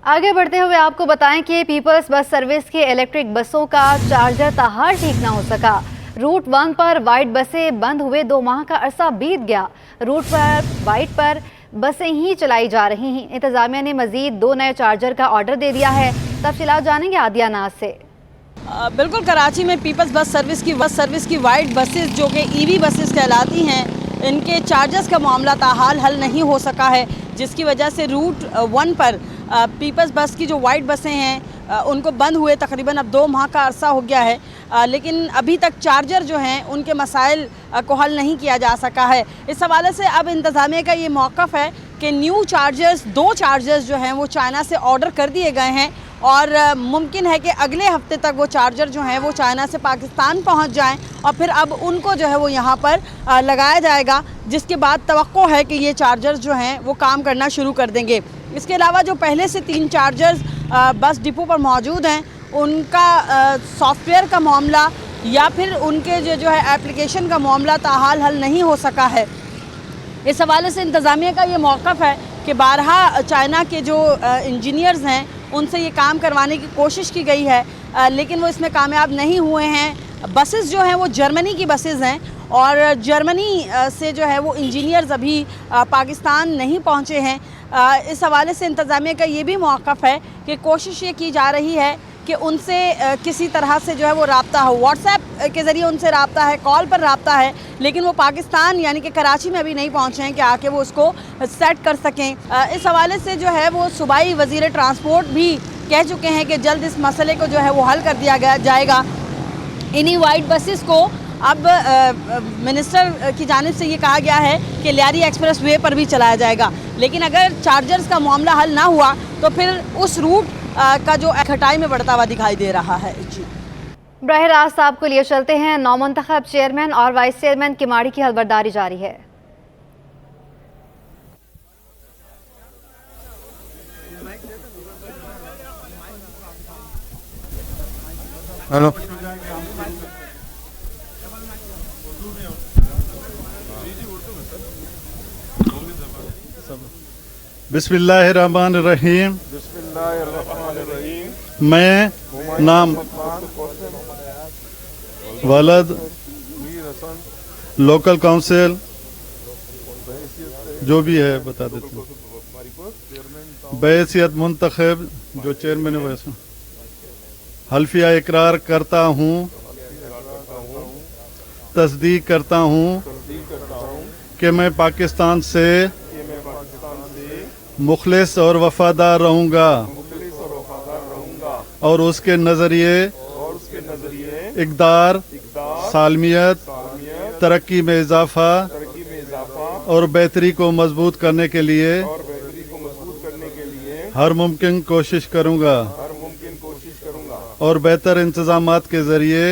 आगे बढ़ते हुए आपको बताएं कि पीपल्स बस सर्विस के इलेक्ट्रिक बसों का चार्जर ताहार ठीक ना हो सका। रूट 1 पर वाइट बसें बंद हुए 2 माह का अरसा बीत गया। रूट पर वाइट पर बसें ही चलाई जा रही हैं। इंतजामिया ने मजीद 2 नए चार्जर का ऑर्डर दे दिया है। तफसीलात जानेंगे आदिया नाज से। बिल्कुल, कराची में पीपल्स बस सर्विस की वाइट बसेस जो कि EV बसेस कहलाती हैं, इनके चार्जर्स का मामला ताहाल हल नहीं हो सका है, जिस की वजह से रूट 1 पर पीपल्स बस की जो वाइट बसें हैं उनको बंद हुए तकरीबन अब 2 माह का अरसा हो गया है, लेकिन अभी तक चार्जर जो हैं उनके मसाइल को हल नहीं किया जा सका है। इस हवाले से अब इंतज़ामिया का ये मौक़िफ़ है कि न्यू चार्जर्स 2 चार्जर्स जो हैं वो चाइना से ऑर्डर कर दिए गए हैं और मुमकिन है कि अगले हफ्ते तक वो चार्जर जो हैं वो चाइना से पाकिस्तान पहुंच जाएं और फिर अब उनको जो है वो यहाँ पर लगाया जाएगा, जिसके बाद तवक्को है कि ये चार्जर्स जो हैं वो काम करना शुरू कर देंगे। इसके अलावा जो पहले से 3 चार्जर्स बस डिपो पर मौजूद हैं उनका सॉफ्टवेयर का मामला या फिर उनके जो है एप्लीकेशन का मामला ताहाल हल नहीं हो सका है। इस हवाले से इंतज़ामिया का ये मौक़िफ़ है कि बारहा चाइना के जो इंजीनियर्स हैं उनसे ये काम करवाने की कोशिश की गई है, लेकिन वो इसमें कामयाब नहीं हुए हैं। बसेस जो हैं वो जर्मनी की बसेस हैं और जर्मनी से जो है वो इंजीनियर्स अभी पाकिस्तान नहीं पहुँचे हैं। इस हवाले से इंतज़ामिया का ये भी मौक़िफ़ है कि कोशिश ये की जा रही है कि उनसे किसी तरह से जो है वो राब्ता हो, व्हाट्सएप के ज़रिए उनसे राब्ता है, कॉल पर राब्ता है, लेकिन वो पाकिस्तान यानी कि कराची में अभी नहीं पहुँचे हैं कि आके वो उसको सेट कर सकें। इस हवाले से जो है वो सूबाई वज़ीर ट्रांसपोर्ट भी कह चुके हैं कि जल्द इस मसले को जो है वो हल कर दिया जाएगा। इन्हीं वाइट बसेस को अब मिनिस्टर की जानिब से ये कहा गया है कि लियारी एक्सप्रेस वे पर भी चलाया जाएगा, लेकिन अगर चार्जर्स का मामला हल ना हुआ तो फिर उस रूट का जो खटाई में बढ़ता हुआ दिखाई दे रहा है। जी बरह रास्त आपको लिए चलते हैं। नौमुंतखब चेयरमैन और वाइस चेयरमैन किमाड़ी की हलबर्दारी जारी है। हेलो, बिस्मिल्लाहिर्रहमानिर्रहीम। मैं नाम वलद लोकल काउंसिल जो भी है बता देते हैं, बैसियत मुंतखब जो चेयरमैन है वैसे हल्फिया इकरार करता हूँ, तस्दीक करता हूँ कि मैं पाकिस्तान से मुखलिस और वफादार रहूँगा और उसके नज़रिए इक़दार, सालमियत, तरक्की में इजाफा और बेहतरी को मजबूत करने के लिए हर मुमकिन कोशिश करूँगा और बेहतर इंतज़ामात के ज़रिए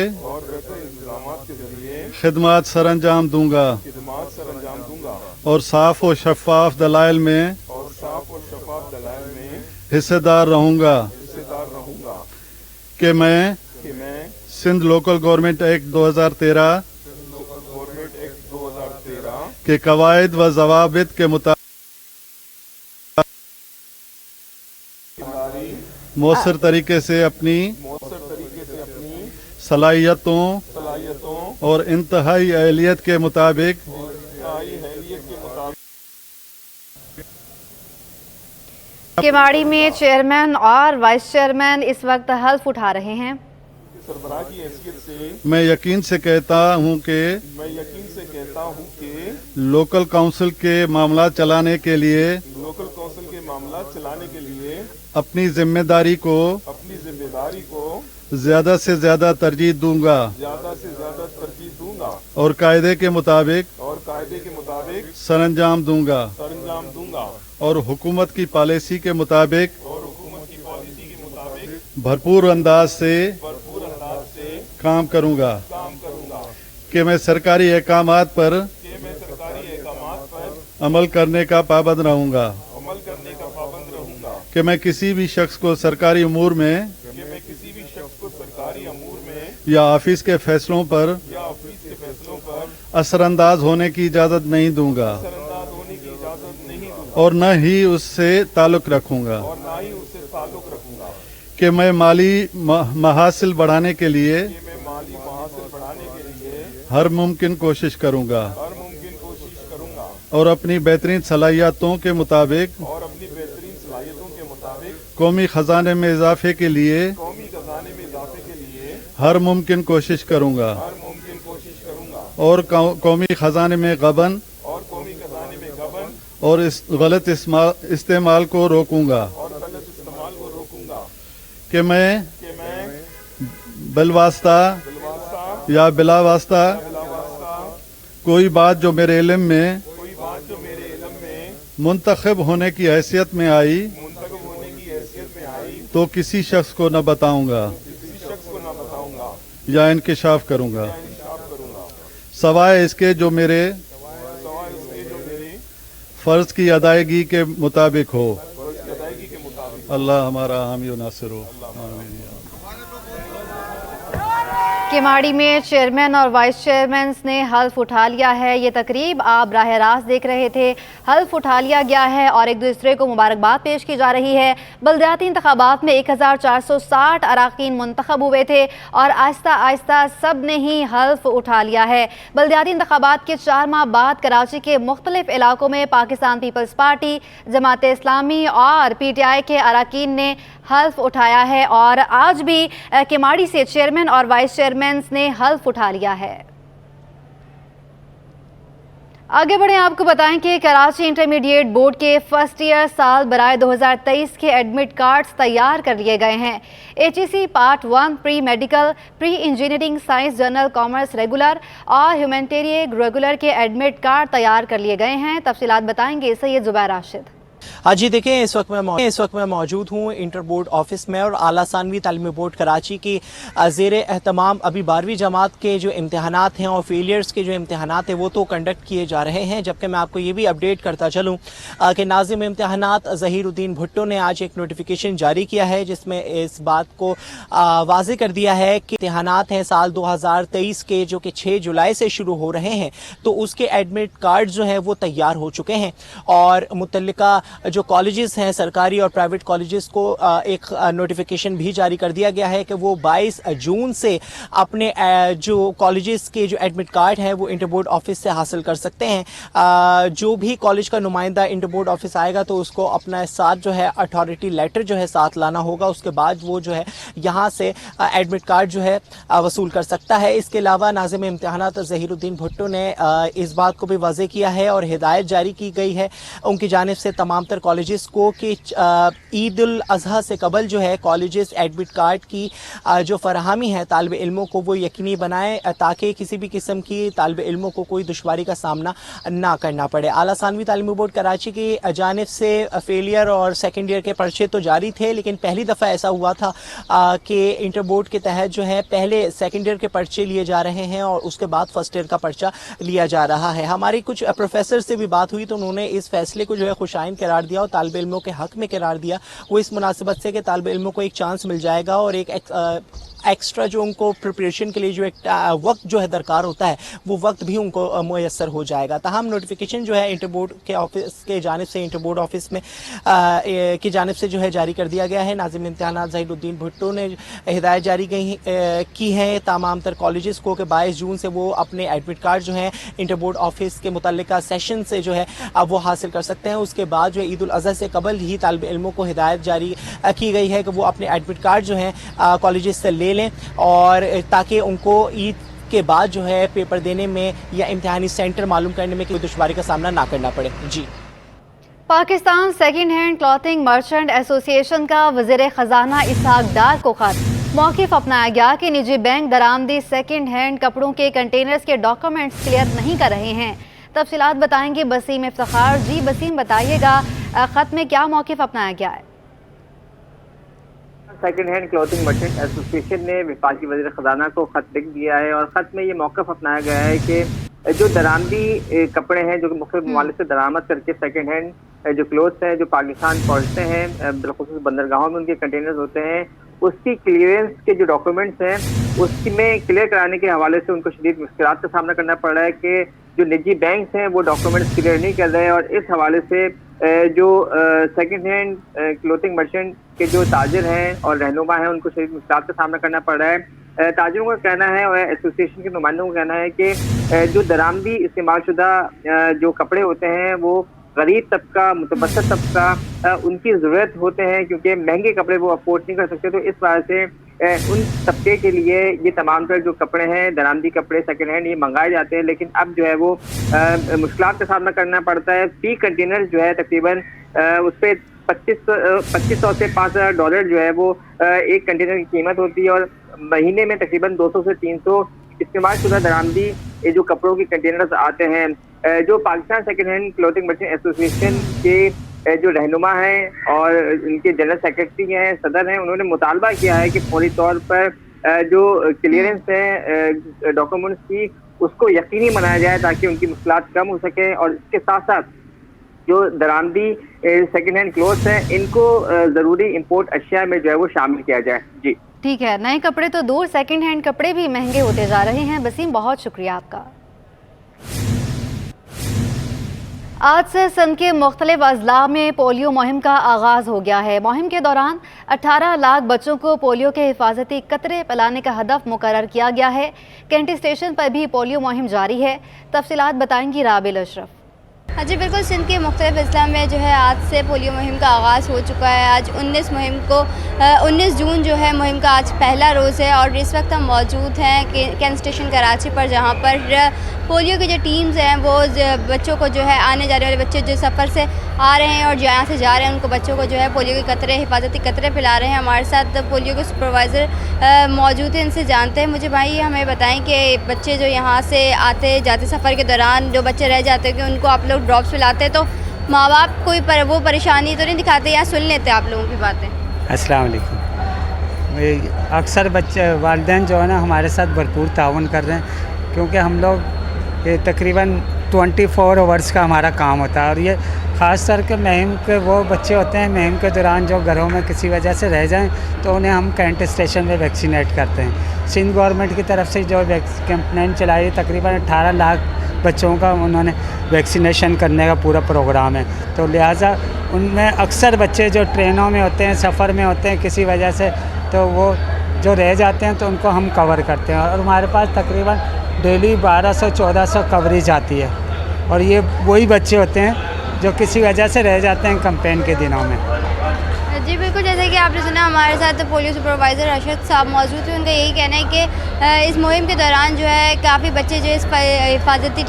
खिदमत सरअंजाम दूँगा और साफ़ और शफ़ाफ दलाइल में हिस्सेदार रहूँगा कि मैं सिंध लोकल गवर्नमेंट एक्ट 2013 के कवायद व ज़वाबित के मुताबिक मौसर तरीके से अपनी सलाहियतों और इंतहाई अहलियत के मुताबिक किमाड़ी में चेयरमैन और वाइस चेयरमैन इस वक्त हल्फ उठा रहे हैं। मैं यकीन से कहता हूं कि लोकल काउंसिल के मामला चलाने के लिए अपनी जिम्मेदारी को ज्यादा से ज्यादा तरजीह दूंगा और कायदे के मुताबिक सरअंजाम दूंगा और हुकूमत की पॉलिसी के मुताबिक भरपूर अंदाज से काम करूंगा कि मैं सरकारी अहकामात पर अमल करने का पाबंद रहूंगा कि मैं किसी भी शख्स को सरकारी अमूर में या ऑफिस के फैसलों पर असरअंदाज होने की इजाज़त नहीं दूंगा और न ही उससे ताल्लुक़ रखूंगा कि मैं माली महासिल बढ़ाने के लिए हर मुमकिन कोशिश करूंगा और अपनी बेहतरीन सलाहियतों के मुताबिक कौमी खजाने में इजाफे के लिए हर मुमकिन कोशिश करूंगा और कौमी खजाने में गबन और इस गलत इस्तेमाल को रोकूंगा कि मैं बिलवास्ता या बिलावास्ता कोई बात जो मेरे इल्म में मुंतखब होने की हैसियत में आई तो किसी शख्स को न बताऊंगा या इंकिशाफ करूंगा, सवाए इसके जो मेरे फ़र्ज़ की अदायगी के मुताबिक हो। अल्लाह हमारा हामी व नासिर हो। केमाड़ी में चेयरमैन और वाइस चेयरमैन ने हल्फ उठा लिया है। ये तकरीब आप बराह रास्त देख रहे थे। हल्फ उठा लिया गया है और एक दूसरे को मुबारकबाद पेश की जा रही है। बल्दियाती इंतखाबात में 1460 अराकीन मुंतखब हुए थे और आहिस्ता आहिस्ता सब ने ही हल्फ उठा लिया है। बल्दियाती इंतखाबात के 4 माह बाद कराची के मुख्तलिफ इलाकों में पाकिस्तान पीपल्स पार्टी, जमात इस्लामी और PTI के अराकीन ने हल्फ उठाया है और आज भी केमाड़ी से चेयरमैन और वाइस चेयरमैन ने हल्फ उठा लिया है। आगे बढ़े, आपको बताएं कि कराची इंटरमीडिएट बोर्ड के फर्स्ट ईयर साल बराए 2023 के एडमिट कार्ड्स तैयार कर लिए गए हैं। HEC part 1 pre medical, pre engineering science, general commerce regular और ह्यूमैनिटेरियन रेगुलर के एडमिट कार्ड तैयार कर लिए गए हैं। तफसीलात बताएंगे सैयद जुबैर राशिद। हाँ जी, देखें इस वक्त मैं मौजूद हूँ इंटर बोर्ड ऑफिस में और आला सानवी तालीमी बोर्ड कराची की ज़ेर एहतमाम अभी 12वीं जमात के जो इम्तहानात हैं और फेलियर्स के जो इम्तहानात हैं वो तो कंडक्ट किए जा रहे हैं। जबकि मैं आपको ये भी अपडेट करता चलूँ कि नाज़िम इम्तहानात ज़हीरुद्दीन भुट्टो ने आज एक नोटिफिकेशन जारी किया है जिसमें इस बात को वाज़े कर दिया है कि इम्तहानात हैं साल 2023 के जो कि 6 जुलाई से शुरू हो रहे हैं, तो उसके एडमिट कार्ड जो हैं वो तैयार हो चुके हैं और मुतल्लिका जो कॉलेजेस हैं सरकारी और प्राइवेट कॉलेजेस को एक नोटिफिकेशन भी जारी कर दिया गया है कि वो 22 जून से अपने जो कॉलेजेस के जो एडमिट कार्ड हैं वो इंटर बोर्ड ऑफिस से हासिल कर सकते हैं। जो भी कॉलेज का नुमाइंदा इंटर बोर्ड ऑफिस आएगा तो उसको अपना साथ जो है अथॉरिटी लेटर जो है साथ लाना होगा। उसके बाद वो जो है यहाँ से एडमिट कार्ड जो है वसूल कर सकता है। इसके अलावा नाज़िम इम्तहानात ज़हीरुद्दीन भुट्टो ने इस बात को भी वाज़े किया है और हिदायत जारी की गई है उनकी जानिब से तमाम तर कॉलेजेस को कि ईद उल अज़हा से कबल जो है कॉलेजेस एडमिट कार्ड की जो फराहमी है तालिब इल्मों को वो यकीनी बनाएं ताकि किसी भी किस्म की तालिब इल्मों को कोई दुश्वारी का सामना ना करना पड़े। आला सानवी तालीमी बोर्ड कराची की जानिब से फेलियर और सेकेंड ईयर के पर्चे तो जारी थे, लेकिन पहली दफ़ा ऐसा हुआ था कि इंटर बोर्ड के तहत जो है पहले सेकेंड ईयर के पर्चे लिए जा रहे हैं और उसके बाद फर्स्ट ईयर का पर्चा लिया जा रहा है। हमारी कुछ प्रोफेसर से भी बात हुई तो उन्होंने इस फैसले को जो है खुशाइन करार दिया और तालिब इल्मों के हक में करार दिया। वो इस मुनासिबत से कि तालिब इल्मों को एक चांस मिल जाएगा और एक एक्स्ट्रा जो उनको प्रिपरेशन के लिए जो एक वक्त जो है दरकार होता है वो वक्त भी उनको मुयस्सर हो जाएगा। ताहम नोटिफिकेशन जो है इंटर बोर्ड के ऑफिस के जानिब से इंटर बोर्ड ऑफिस में की जानिब से जो है जारी कर दिया गया है। नाज़िम इम्तिहानात ज़हीरुद्दीन भुट्टो ने हिदायत जारी की है तमाम तर कॉलेजेस को कि 22 जून से वो अपने एडमिट कार्ड जो है इंटर बोर्ड ऑफिस के मुतल्लिका सेशन से जो है अब वो हासिल कर सकते हैं। उसके बाद जो ईद उल अज़हा से कबल ही तालिब इल्मों को हिदायत जारी की गई है कि वो अपने एडमिट कार्ड जो है कॉलेजेस से ले लें और ताकि उनको ईद के बाद जो है पेपर देने में या इम्तिहानी सेंटर मालूम करने में कोई दुश्वारी का सामना ना करना पड़े। जी, Pakistan second hand clothing merchant association का वज़ीर ख़जाना इसहाक डार को खत। मौक़िफ़ अपनाया गया कि निजी बैंक दरामदी सेकेंड हैंड कपड़ों के कंटेनर्स के डॉक्यूमेंट्स क्लियर नहीं कर रहे हैं। तफसीलात बताएंगे बसीम इफ्तिखार। जी बसीम, बताइएगा ख़त में क्या मौक़िफ़ अपनाया गया है? Second hand clothing merchant association ने वफाकी वज़ीर ख़जाना को ख़त लिख दिया है और ख़त में ये मौक़िफ़ अपनाया गया है कि जो दरामदी कपड़े हैं जो मुख्तलिफ ममालिक से दरामद करके सेकेंड हैंड जो क्लोथ्स हैं जो पाकिस्तान पहुँचते हैं बिलख़ुसूस बंदरगाहों में उनके कंटेनर्स होते हैं, उसकी क्लियरेंस के जो डॉक्यूमेंट्स हैं उसकी में क्लियर कराने के हवाले से उनको शदीद मुश्किलात का सामना करना पड़ रहा है कि जो निजी बैंक्स हैं वो डॉक्यूमेंट्स क्लियर नहीं कर रहे हैं। और इस हवाले से जो सेकेंड हैंड क्लोथिंग मर्चेंट के जो ताजिर हैं और रहनुमा हैं उनको शदीद मुश्किलात का सामना करना पड़ रहा है। ताजिरों का कहना है और एसोसिएशन के नुमाइंदों का कहना है कि जो दरामदी इस्तेमाल शुदा जो कपड़े होते हैं वो गरीब तबका, मुतवस्सित तबका उनकी ज़रूरत होते हैं क्योंकि महंगे कपड़े वो अफोर्ड नहीं कर सकते। तो इस वजह से उन तबके के लिए ये तमाम तरह जो कपड़े हैं, दरामदी कपड़े सेकंड हैंड, ये मंगाए जाते हैं, लेकिन अब जो है वो मुश्किलात का सामना करना पड़ता है। फी कंटेनर जो है तकरीबन उस पर 2500 से $5,000 जो है वो एक कंटेनर की कीमत होती है, और महीने में तकरीबन 200 से 300 इस्तेमाल शुदा दरामदी जो कपड़ों की कंटेनर्स आते हैं। जो Pakistan second hand clothing merchant association के जो रहनुमा हैं और इनके जनरल सेक्रेटरी हैं, सदर हैं, उन्होंने मुतालबा किया है कि फौरी तौर पर जो क्लियरेंस है डॉक्यूमेंट्स की, उसको यकीनी बनाया जाए ताकि उनकी मुश्किलात कम हो सके, और इसके साथ साथ जो दरामदी सेकंड हैंड क्लोथ्स हैं, इनको ज़रूरी इंपोर्ट अशिया में जो है वो शामिल किया जाए। जी ठीक है, नए कपड़े तो दूर, सेकंड हैंड कपड़े भी महंगे होते जा रहे हैं। वसीम, बहुत शुक्रिया आपका। आज से सिंध के मुख्तलिफ अजला में पोलियो मुहिम का आगाज़ हो गया है। मुहिम के दौरान 18 लाख बच्चों को पोलियो के हिफाजती कतरे पिलाने का हदफ मुकर्रर किया गया है। कैंटी स्टेशन पर भी पोलियो मुहिम जारी है। तफसीलात बताएंगी राबिल अशरफ। हाँ जी बिल्कुल, सिंध के मुख्तलिफ अजला में जो है आज से पोलियो मुहिम का आगाज़ हो चुका है। आज 19 जून जो है मुहिम का आज पहला रोज़ है, और इस वक्त हम मौजूद हैं कैंट स्टेशन कराची पर, जहाँ पर पोलियो की जो टीम्स हैं वो बच्चों को जो है, आने जाने वाले बच्चे जो सफ़र से आ रहे हैं और यहाँ से जा रहे हैं, उनको बच्चों को जो है पोलियो के कतरे, हिफाजती कतरे पिला रहे हैं। हमारे साथ पोलियो के सुपरवाइज़र मौजूद हैं, इनसे जानते हैं। मुझे भाई हमें बताएं कि बच्चे जो यहाँ से आते जाते सफ़र के दौरान जो बच्चे रह जाते हैं, कि उनको आप लोग ड्रॉप्स पिलाते हैं, तो माँ बाप कोई वो परेशानी तो नहीं दिखाते या सुन लेते आप लोगों की बातें? अस्सलाम वालेकुम। अक्सर बच्चे वालिदैन जो है ना हमारे साथ भरपूर ताउन कर रहे हैं, क्योंकि हम लोग तकरीबन 24 आवर्स का हमारा काम होता है, और ये ख़ास कर के मुहिम के वो बच्चे होते हैं मुहिम के दौरान जो घरों में किसी वजह से रह जाएं, तो उन्हें हम कैंट स्टेशन में वैक्सीनेट करते हैं। सिंध गवर्नमेंट की तरफ से जो कैंपेन चलाई, तकरीबन 18 लाख बच्चों का उन्होंने वैक्सीनेशन करने का पूरा प्रोग्राम है। तो लिहाजा उनमें अक्सर बच्चे जो ट्रेनों में होते हैं, सफ़र में होते हैं किसी वजह से, तो वो जो रह जाते हैं तो उनको हम कवर करते हैं, और हमारे पास तकरीबन डेली 1200-1400 कवरेज आती है, और ये वही बच्चे होते हैं जो किसी वजह से रह जाते हैं कैंपेन के दिनों में। जी बिल्कुल, जैसे कि आपने सुना हमारे साथ पोलियो सुपरवाइज़र अरशद साहब मौजूद थे। उनका यही कहना है कि इस मुहिम के दौरान जो है काफ़ी बच्चे जो इस हिफाजती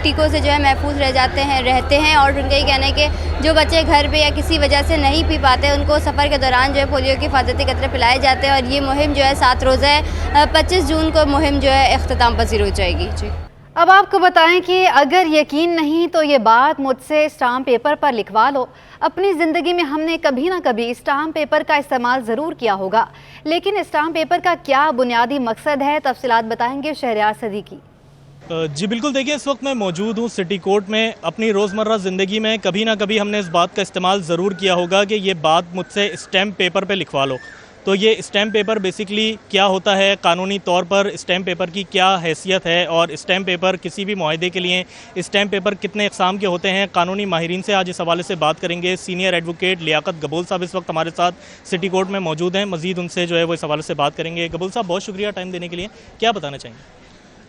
टीकों से जो है महफूज रहते हैं, और उनका यही कहना है कि जो बच्चे घर पे या किसी वजह से नहीं पी पाते, उनको सफ़र के दौरान जो है पोलियो के हिफाजती कतरे पिलाए जाते हैं। और ये मुहिम जो है 7 रोज़ा है, 25 जून को मुहिम जो है इख्तिताम पज़ीर हो जाएगी। जी अब आपको बताएं कि अगर यकीन नहीं तो ये बात मुझसे स्टाम्प पेपर पर लिखवा लो। अपनी ज़िंदगी में हमने कभी ना कभी स्टाम्प पेपर का इस्तेमाल ज़रूर किया होगा, लेकिन स्टाम्प पेपर का क्या बुनियादी मकसद है, तफसीलात बताएंगे शहरयार सदीकी। जी बिल्कुल, देखिए इस वक्त मैं मौजूद हूँ सिटी कोर्ट में। अपनी रोज़मर्रा ज़िंदगी में कभी ना कभी हमने इस बात का इस्तेमाल ज़रूर किया होगा कि ये बात मुझसे स्टैम्प पेपर पे लिखवा लो। तो ये स्टैम्प पेपर बेसिकली क्या होता है, कानूनी तौर पर स्टैम्प पेपर की क्या हैसियत है, और स्टैम्प पेपर किसी भी मुआहदे के लिए स्टैम्प पेपर कितने इक़साम के होते हैं, कानूनी माहिरीन से आज इस हवाले से बात करेंगे। सीनियर एडवोकेट लियाकत गबूल साहब इस वक्त हमारे साथ सिटी कोर्ट में मौजूद हैं। मज़ीद उनसे जो है वो इस हवाले से बात करेंगे। गबूल साहब, बहुत शुक्रिया टाइम देने के लिए। क्या बताना चाहेंगे?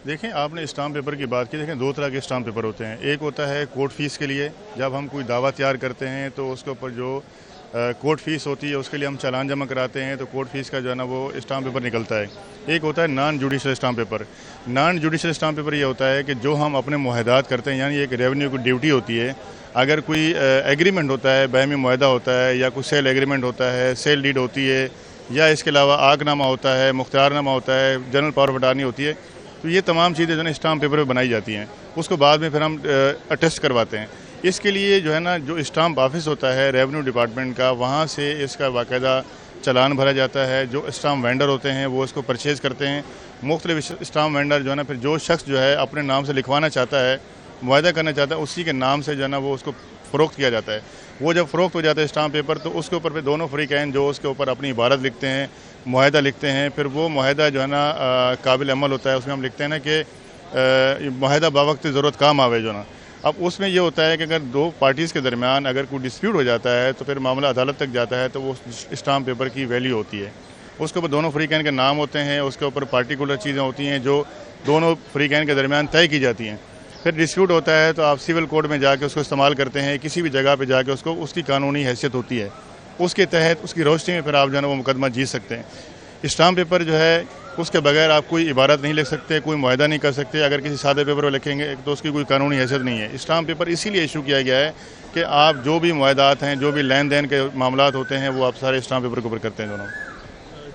देखें, आपने स्टाम्प पेपर की बात की। देखें, 2 तरह के स्टाम्प पेपर होते हैं। एक होता है कोर्ट फ़ीस के लिए, जब हम कोई दावा तैयार करते हैं तो उसके ऊपर जो कोर्ट फ़ीस होती है उसके लिए हम चालान जमा कराते हैं, तो कोर्ट फ़ीस का जो है ना वो स्टाम्प पेपर निकलता है। एक होता है non judicial stamp paper. Non judicial stamp paper ये होता है कि जो हम अपने मुआहदात करते हैं, यानी एक रेवेन्यू की ड्यूटी होती है। अगर कोई एग्रीमेंट होता है, बैमी मुआहदा होता है, या कोई सेल एग्रीमेंट होता है, सेल डीड होती है, या इसके अलावा आगनामा होता है, मुख्तारनामा होता है, जनरल पावर ऑफ अटॉर्नी होती है, तो ये तमाम चीज़ें जो है स्टाम्प पेपर पर बनाई जाती हैं। उसको बाद में फिर हम अटेस्ट करवाते हैं। इसके लिए जो है ना, जो स्टाम्प ऑफिस होता है रेवेन्यू डिपार्टमेंट का, वहाँ से इसका बाकायदा चालान भरा जाता है। जो स्टाम्प वेंडर होते हैं वो इसको परचेज़ करते हैं। मुख्तलिफ स्टाम्प वेंडर जो है ना, फिर जो शख्स जो है अपने नाम से लिखवाना चाहता है, मुआहदा करना चाहता है, उसी के नाम से जो है ना वो उसको फ़रोख्त किया जाता है। वो जब फ़रोख्त हो जाता है स्टाम्प पेपर, तो उसके ऊपर फिर दोनों फ़रीक़ैन जो उसके ऊपर अपनी इबारत लिखते हैं, मुआहदा लिखते हैं। फिर वो मुआहदा जो है ना काबिल अमल होता है। उसमें हम लिखते हैं ना कि मुआहदा बावक्त ज़रूरत काम आवे जो ना। अब उसमें ये होता है कि अगर 2 पार्टीज़ के दरमियान अगर कोई डिस्प्यूट हो जाता है, तो फिर मामला अदालत तक जाता है, तो वो स्टाम्प पेपर की वैल्यू होती है। उसके ऊपर दोनों फ़रीक़ैन के नाम होते हैं, उसके ऊपर पार्टिकुलर चीज़ें होती हैं जो दोनों फ़रीक़ैन के दरमियान तय की जाती हैं। फिर डिस्प्यूट होता है तो आप सिविल कोर्ट में जाके उसको इस्तेमाल करते हैं, किसी भी जगह पे जाके उसको उसकी कानूनी हैसियत होती है, उसके तहत उसकी रोशनी में फिर आप जो है वो मुकदमा जीत सकते हैं। स्टाम्प पेपर जो है उसके बगैर आप कोई इबारत नहीं लिख सकते, कोई मुआहदा नहीं कर सकते। अगर किसी सादे पेपर पर लिखेंगे तो उसकी कोई कानूनी हैसियत नहीं है। स्टाम्प पेपर इसीलिए इशू किया गया है कि आप जो भी मुआहदात हैं, जो भी लेन देन के मामलात होते हैं, वो आप सारे स्टाम्प पेपर के ऊपर करते हैं दोनों।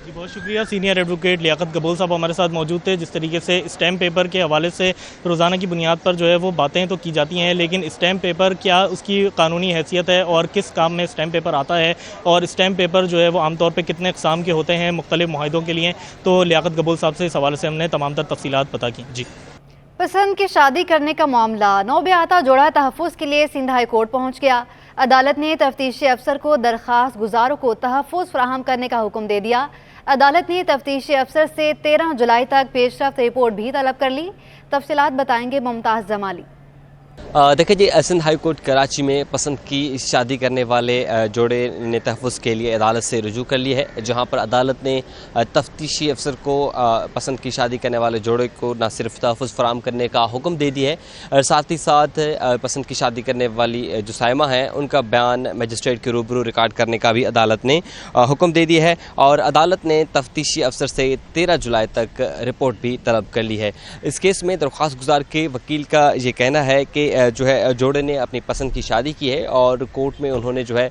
जी बहुत शुक्रिया। सीनियर एडवोकेट लियाकत कबूल साहब हमारे साथ मौजूद थे। जिस तरीके से स्टैम्प पेपर के हवाले से रोज़ाना की बुनियाद पर जो है वो बातें तो की जाती हैं, लेकिन स्टैम्प पेपर क्या उसकी कानूनी हैसियत है और किस काम में स्टैम्प पेपर आता है और स्टैम्प पेपर जो है वो आमतौर पर कितने अक़साम के होते हैं मुख्तलिफ मुआहिदों के लिए, तो लियाकत कबूल साहब से इस हवाले से हमने तमाम तर तफसीलात पता की। जी पसंद की शादी करने का मामला नौबियाता जोड़ा तहफ़्फ़ुज़ के लिए सिंध हाई कोर्ट पहुँच गया। अदालत ने तफ्तीशी अफसर को दरख्वास्त गुजारों को तहफ़्फ़ुज़ फराहम करने का हुक्म दे दिया। अदालत ने तफ्तीशी अफसर से 13 जुलाई तक पेशरफ्त रिपोर्ट भी तलब कर ली। तफसीलात बताएंगे मुमताज़ जमाली। देखिए जी, सिंध हाई कोर्ट कराची में पसंद की शादी करने वाले जोड़े ने तहफ़्फ़ुज़ के लिए अदालत से रुजू कर ली है, जहां पर अदालत ने तफ्तीशी अफसर को पसंद की शादी करने वाले जोड़े को न सिर्फ तहफ़्फ़ुज़ फराहम करने का हुक्म दे दिया है और साथ ही साथ पसंद की शादी करने वाली जो साइमा है उनका बयान मजिस्ट्रेट के रूबरू रिकॉर्ड करने का भी अदालत ने हुक्म दे दिया है। और अदालत ने तफ्तीशी अफसर से 13 जुलाई तक रिपोर्ट भी तलब कर ली है। इस केस में दरख्वास्त गुजार के वकील का ये कहना है कि जो है जोड़े ने अपनी पसंद की शादी की है और कोर्ट में उन्होंने जो है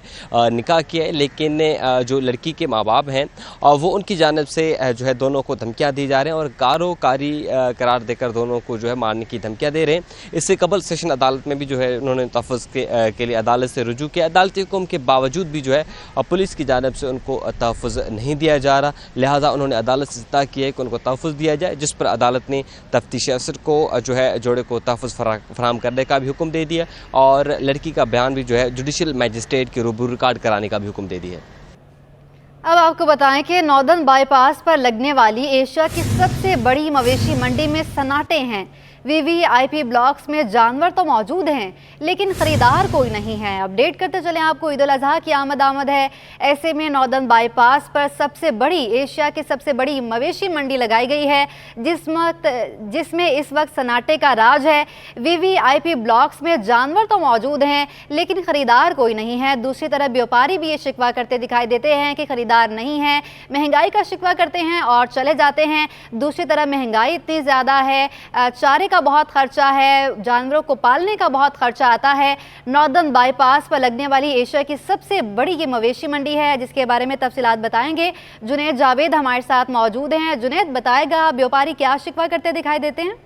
निकाह किया है, लेकिन जो लड़की के माँ बाप हैं वो उनकी जानिब से जो है दोनों को धमकियां दी जा रहे हैं और कारोकारी करार देकर दोनों को जो है मारने की धमकियां दे रहे हैं। इससे कबल सेशन अदालत में भी जो है उन्होंने तहफ़्फ़ुज़ के लिए अदालत से रुजू किया। अदालती हुक्म के बावजूद भी जो है पुलिस की जानिब से उनको तहफ़्फ़ुज़ नहीं दिया जा रहा, लिहाजा उन्होंने अदालत से इस्तः किया है कि उनको तहफ़्फ़ुज़ दिया जाए, जिस पर अदालत ने तफ्तीशी अफसर को जो है जोड़े को तहफ़्फ़ुज़ फराहम करने का भी हुक्म दे दिया और लड़की का बयान भी जो है जुडिशल मैजिस्ट्रेट के रूबरू रिकॉर्ड कराने का भी हुक्म दे दिया। अब आपको बताएं कि नॉर्दर्न बाईपास पर लगने वाली एशिया की सबसे बड़ी मवेशी मंडी में सन्नाटे हैं। वीवीआईपी ब्लॉक्स में जानवर तो मौजूद हैं लेकिन ख़रीदार कोई नहीं है। अपडेट करते चलें आपको, ईद उल अज़हा की आमद है। ऐसे में नॉर्दर्न बाईपास पर सबसे बड़ी एशिया की सबसे बड़ी मवेशी मंडी लगाई गई है जिसमें इस वक्त सन्नाटे का राज है। वीवीआईपी ब्लॉक्स में जानवर तो मौजूद हैं लेकिन ख़रीदार कोई नहीं है। दूसरी तरफ व्यापारी भी ये शिकवा करते दिखाई देते हैं कि ख़रीदार नहीं है, महंगाई का शिकवा करते हैं और चले जाते हैं। दूसरी तरफ महंगाई इतनी ज़्यादा है, चारे का बहुत खर्चा है, जानवरों को पालने का बहुत खर्चा आता है। नॉर्दर्न बाईपास पर लगने वाली एशिया की सबसे बड़ी ये मवेशी मंडी है, जिसके बारे में तफसीलात बताएंगे जुनैद जावेद हमारे साथ मौजूद हैं। जुनैद, बताएगा व्यापारी क्या शिकवा करते दिखाई देते हैं?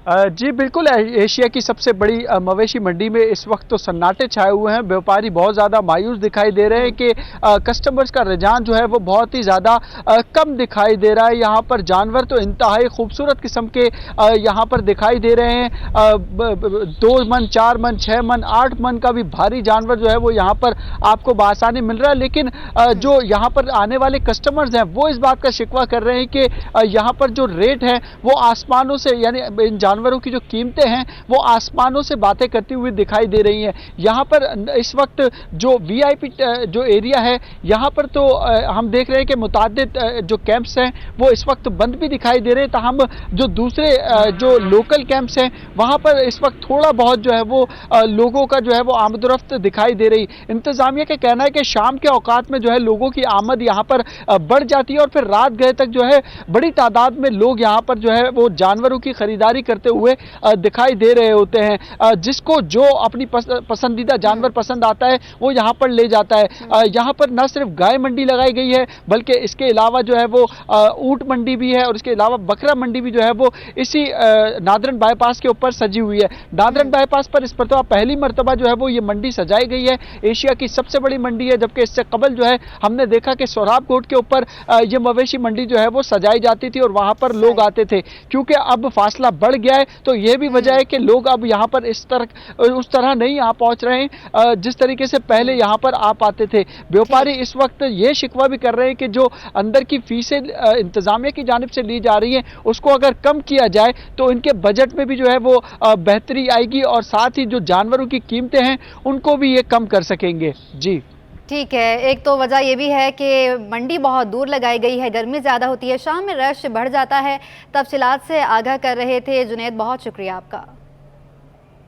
जी बिल्कुल, एशिया की सबसे बड़ी मवेशी मंडी में इस वक्त तो सन्नाटे छाए हुए हैं। व्यापारी बहुत ज़्यादा मायूस दिखाई दे रहे हैं कि कस्टमर्स का रुझान जो है वो बहुत ही ज़्यादा कम दिखाई दे रहा है। यहाँ पर जानवर तो इंतहाई खूबसूरत किस्म के यहाँ पर दिखाई दे रहे हैं। 2 मन, 4 मन, 6 मन, 8 मन का भी भारी जानवर जो है वो यहाँ पर आपको बआसानी मिल रहा है। लेकिन जो यहाँ पर आने वाले कस्टमर्स हैं वो इस बात का शिकवा कर रहे हैं कि यहाँ पर जो रेट है वो आसमानों से, यानी जानवरों की जो कीमतें हैं वो आसमानों से बातें करती हुई दिखाई दे रही हैं। यहाँ पर इस वक्त जो वीआईपी जो एरिया है यहाँ पर तो हम देख रहे हैं कि मुतादिद जो कैंप्स हैं वो इस वक्त बंद भी दिखाई दे रहे हैं। ताहम जो दूसरे जो लोकल कैंप्स हैं वहाँ पर इस वक्त थोड़ा बहुत जो है वो लोगों का जो है वो आमदरफ्त दिखाई दे रही। इंतज़ामिया का कहना है कि शाम के औकात में जो है लोगों की आमद यहाँ पर बढ़ जाती है और फिर रात गए तक जो है बड़ी तादाद में लोग यहाँ पर जो है वो जानवरों की खरीदारी करते हुए दिखाई दे रहे होते हैं। जिसको जो अपनी पसंदीदा जानवर पसंद आता है वो यहाँ पर ले जाता है। यहाँ पर न सिर्फ गाय मंडी लगाई गई है बल्कि इसके अलावा जो है वो ऊंट मंडी भी है और इसके अलावा बकरा मंडी भी जो है वो इसी नादरन बाईपास के ऊपर सजी हुई है। नादरन बाईपास पर इस मरतबा पहली मरतबा जो है वो ये मंडी सजाई गई है। एशिया की सबसे बड़ी मंडी है, जबकि इससे कबल जो है हमने देखा कि सोहराब कोट के ऊपर ये मवेशी मंडी जो है वो सजाई जाती थी और वहाँ पर लोग आते थे। क्योंकि अब फासला बढ़ गया है तो ये भी वजह है कि लोग अब यहाँ पर उस तरह नहीं आ पहुँच रहे हैं जिस तरीके से पहले यहाँ पर आ पाते थे। व्यापारी इस वक्त ये शिकवा भी कर रहे हैं कि जो अंदर की फीसें इंतजामिया की जानिब से ली जा रही हैं उसको अगर कम किया जाए तो इनके बजट में भी जो है वो बेहतरी आएगी और साथ ही जो जानवरों की कीमतें हैं उनको भी ये कम कर सकेंगे। जी ठीक है, एक तो वजह ये भी है कि मंडी बहुत दूर लगाई गई है, गर्मी ज़्यादा होती है, शाम में रश बढ़ जाता है। तफसीलात से आगाह कर रहे थे जुनैद, बहुत शुक्रिया आपका।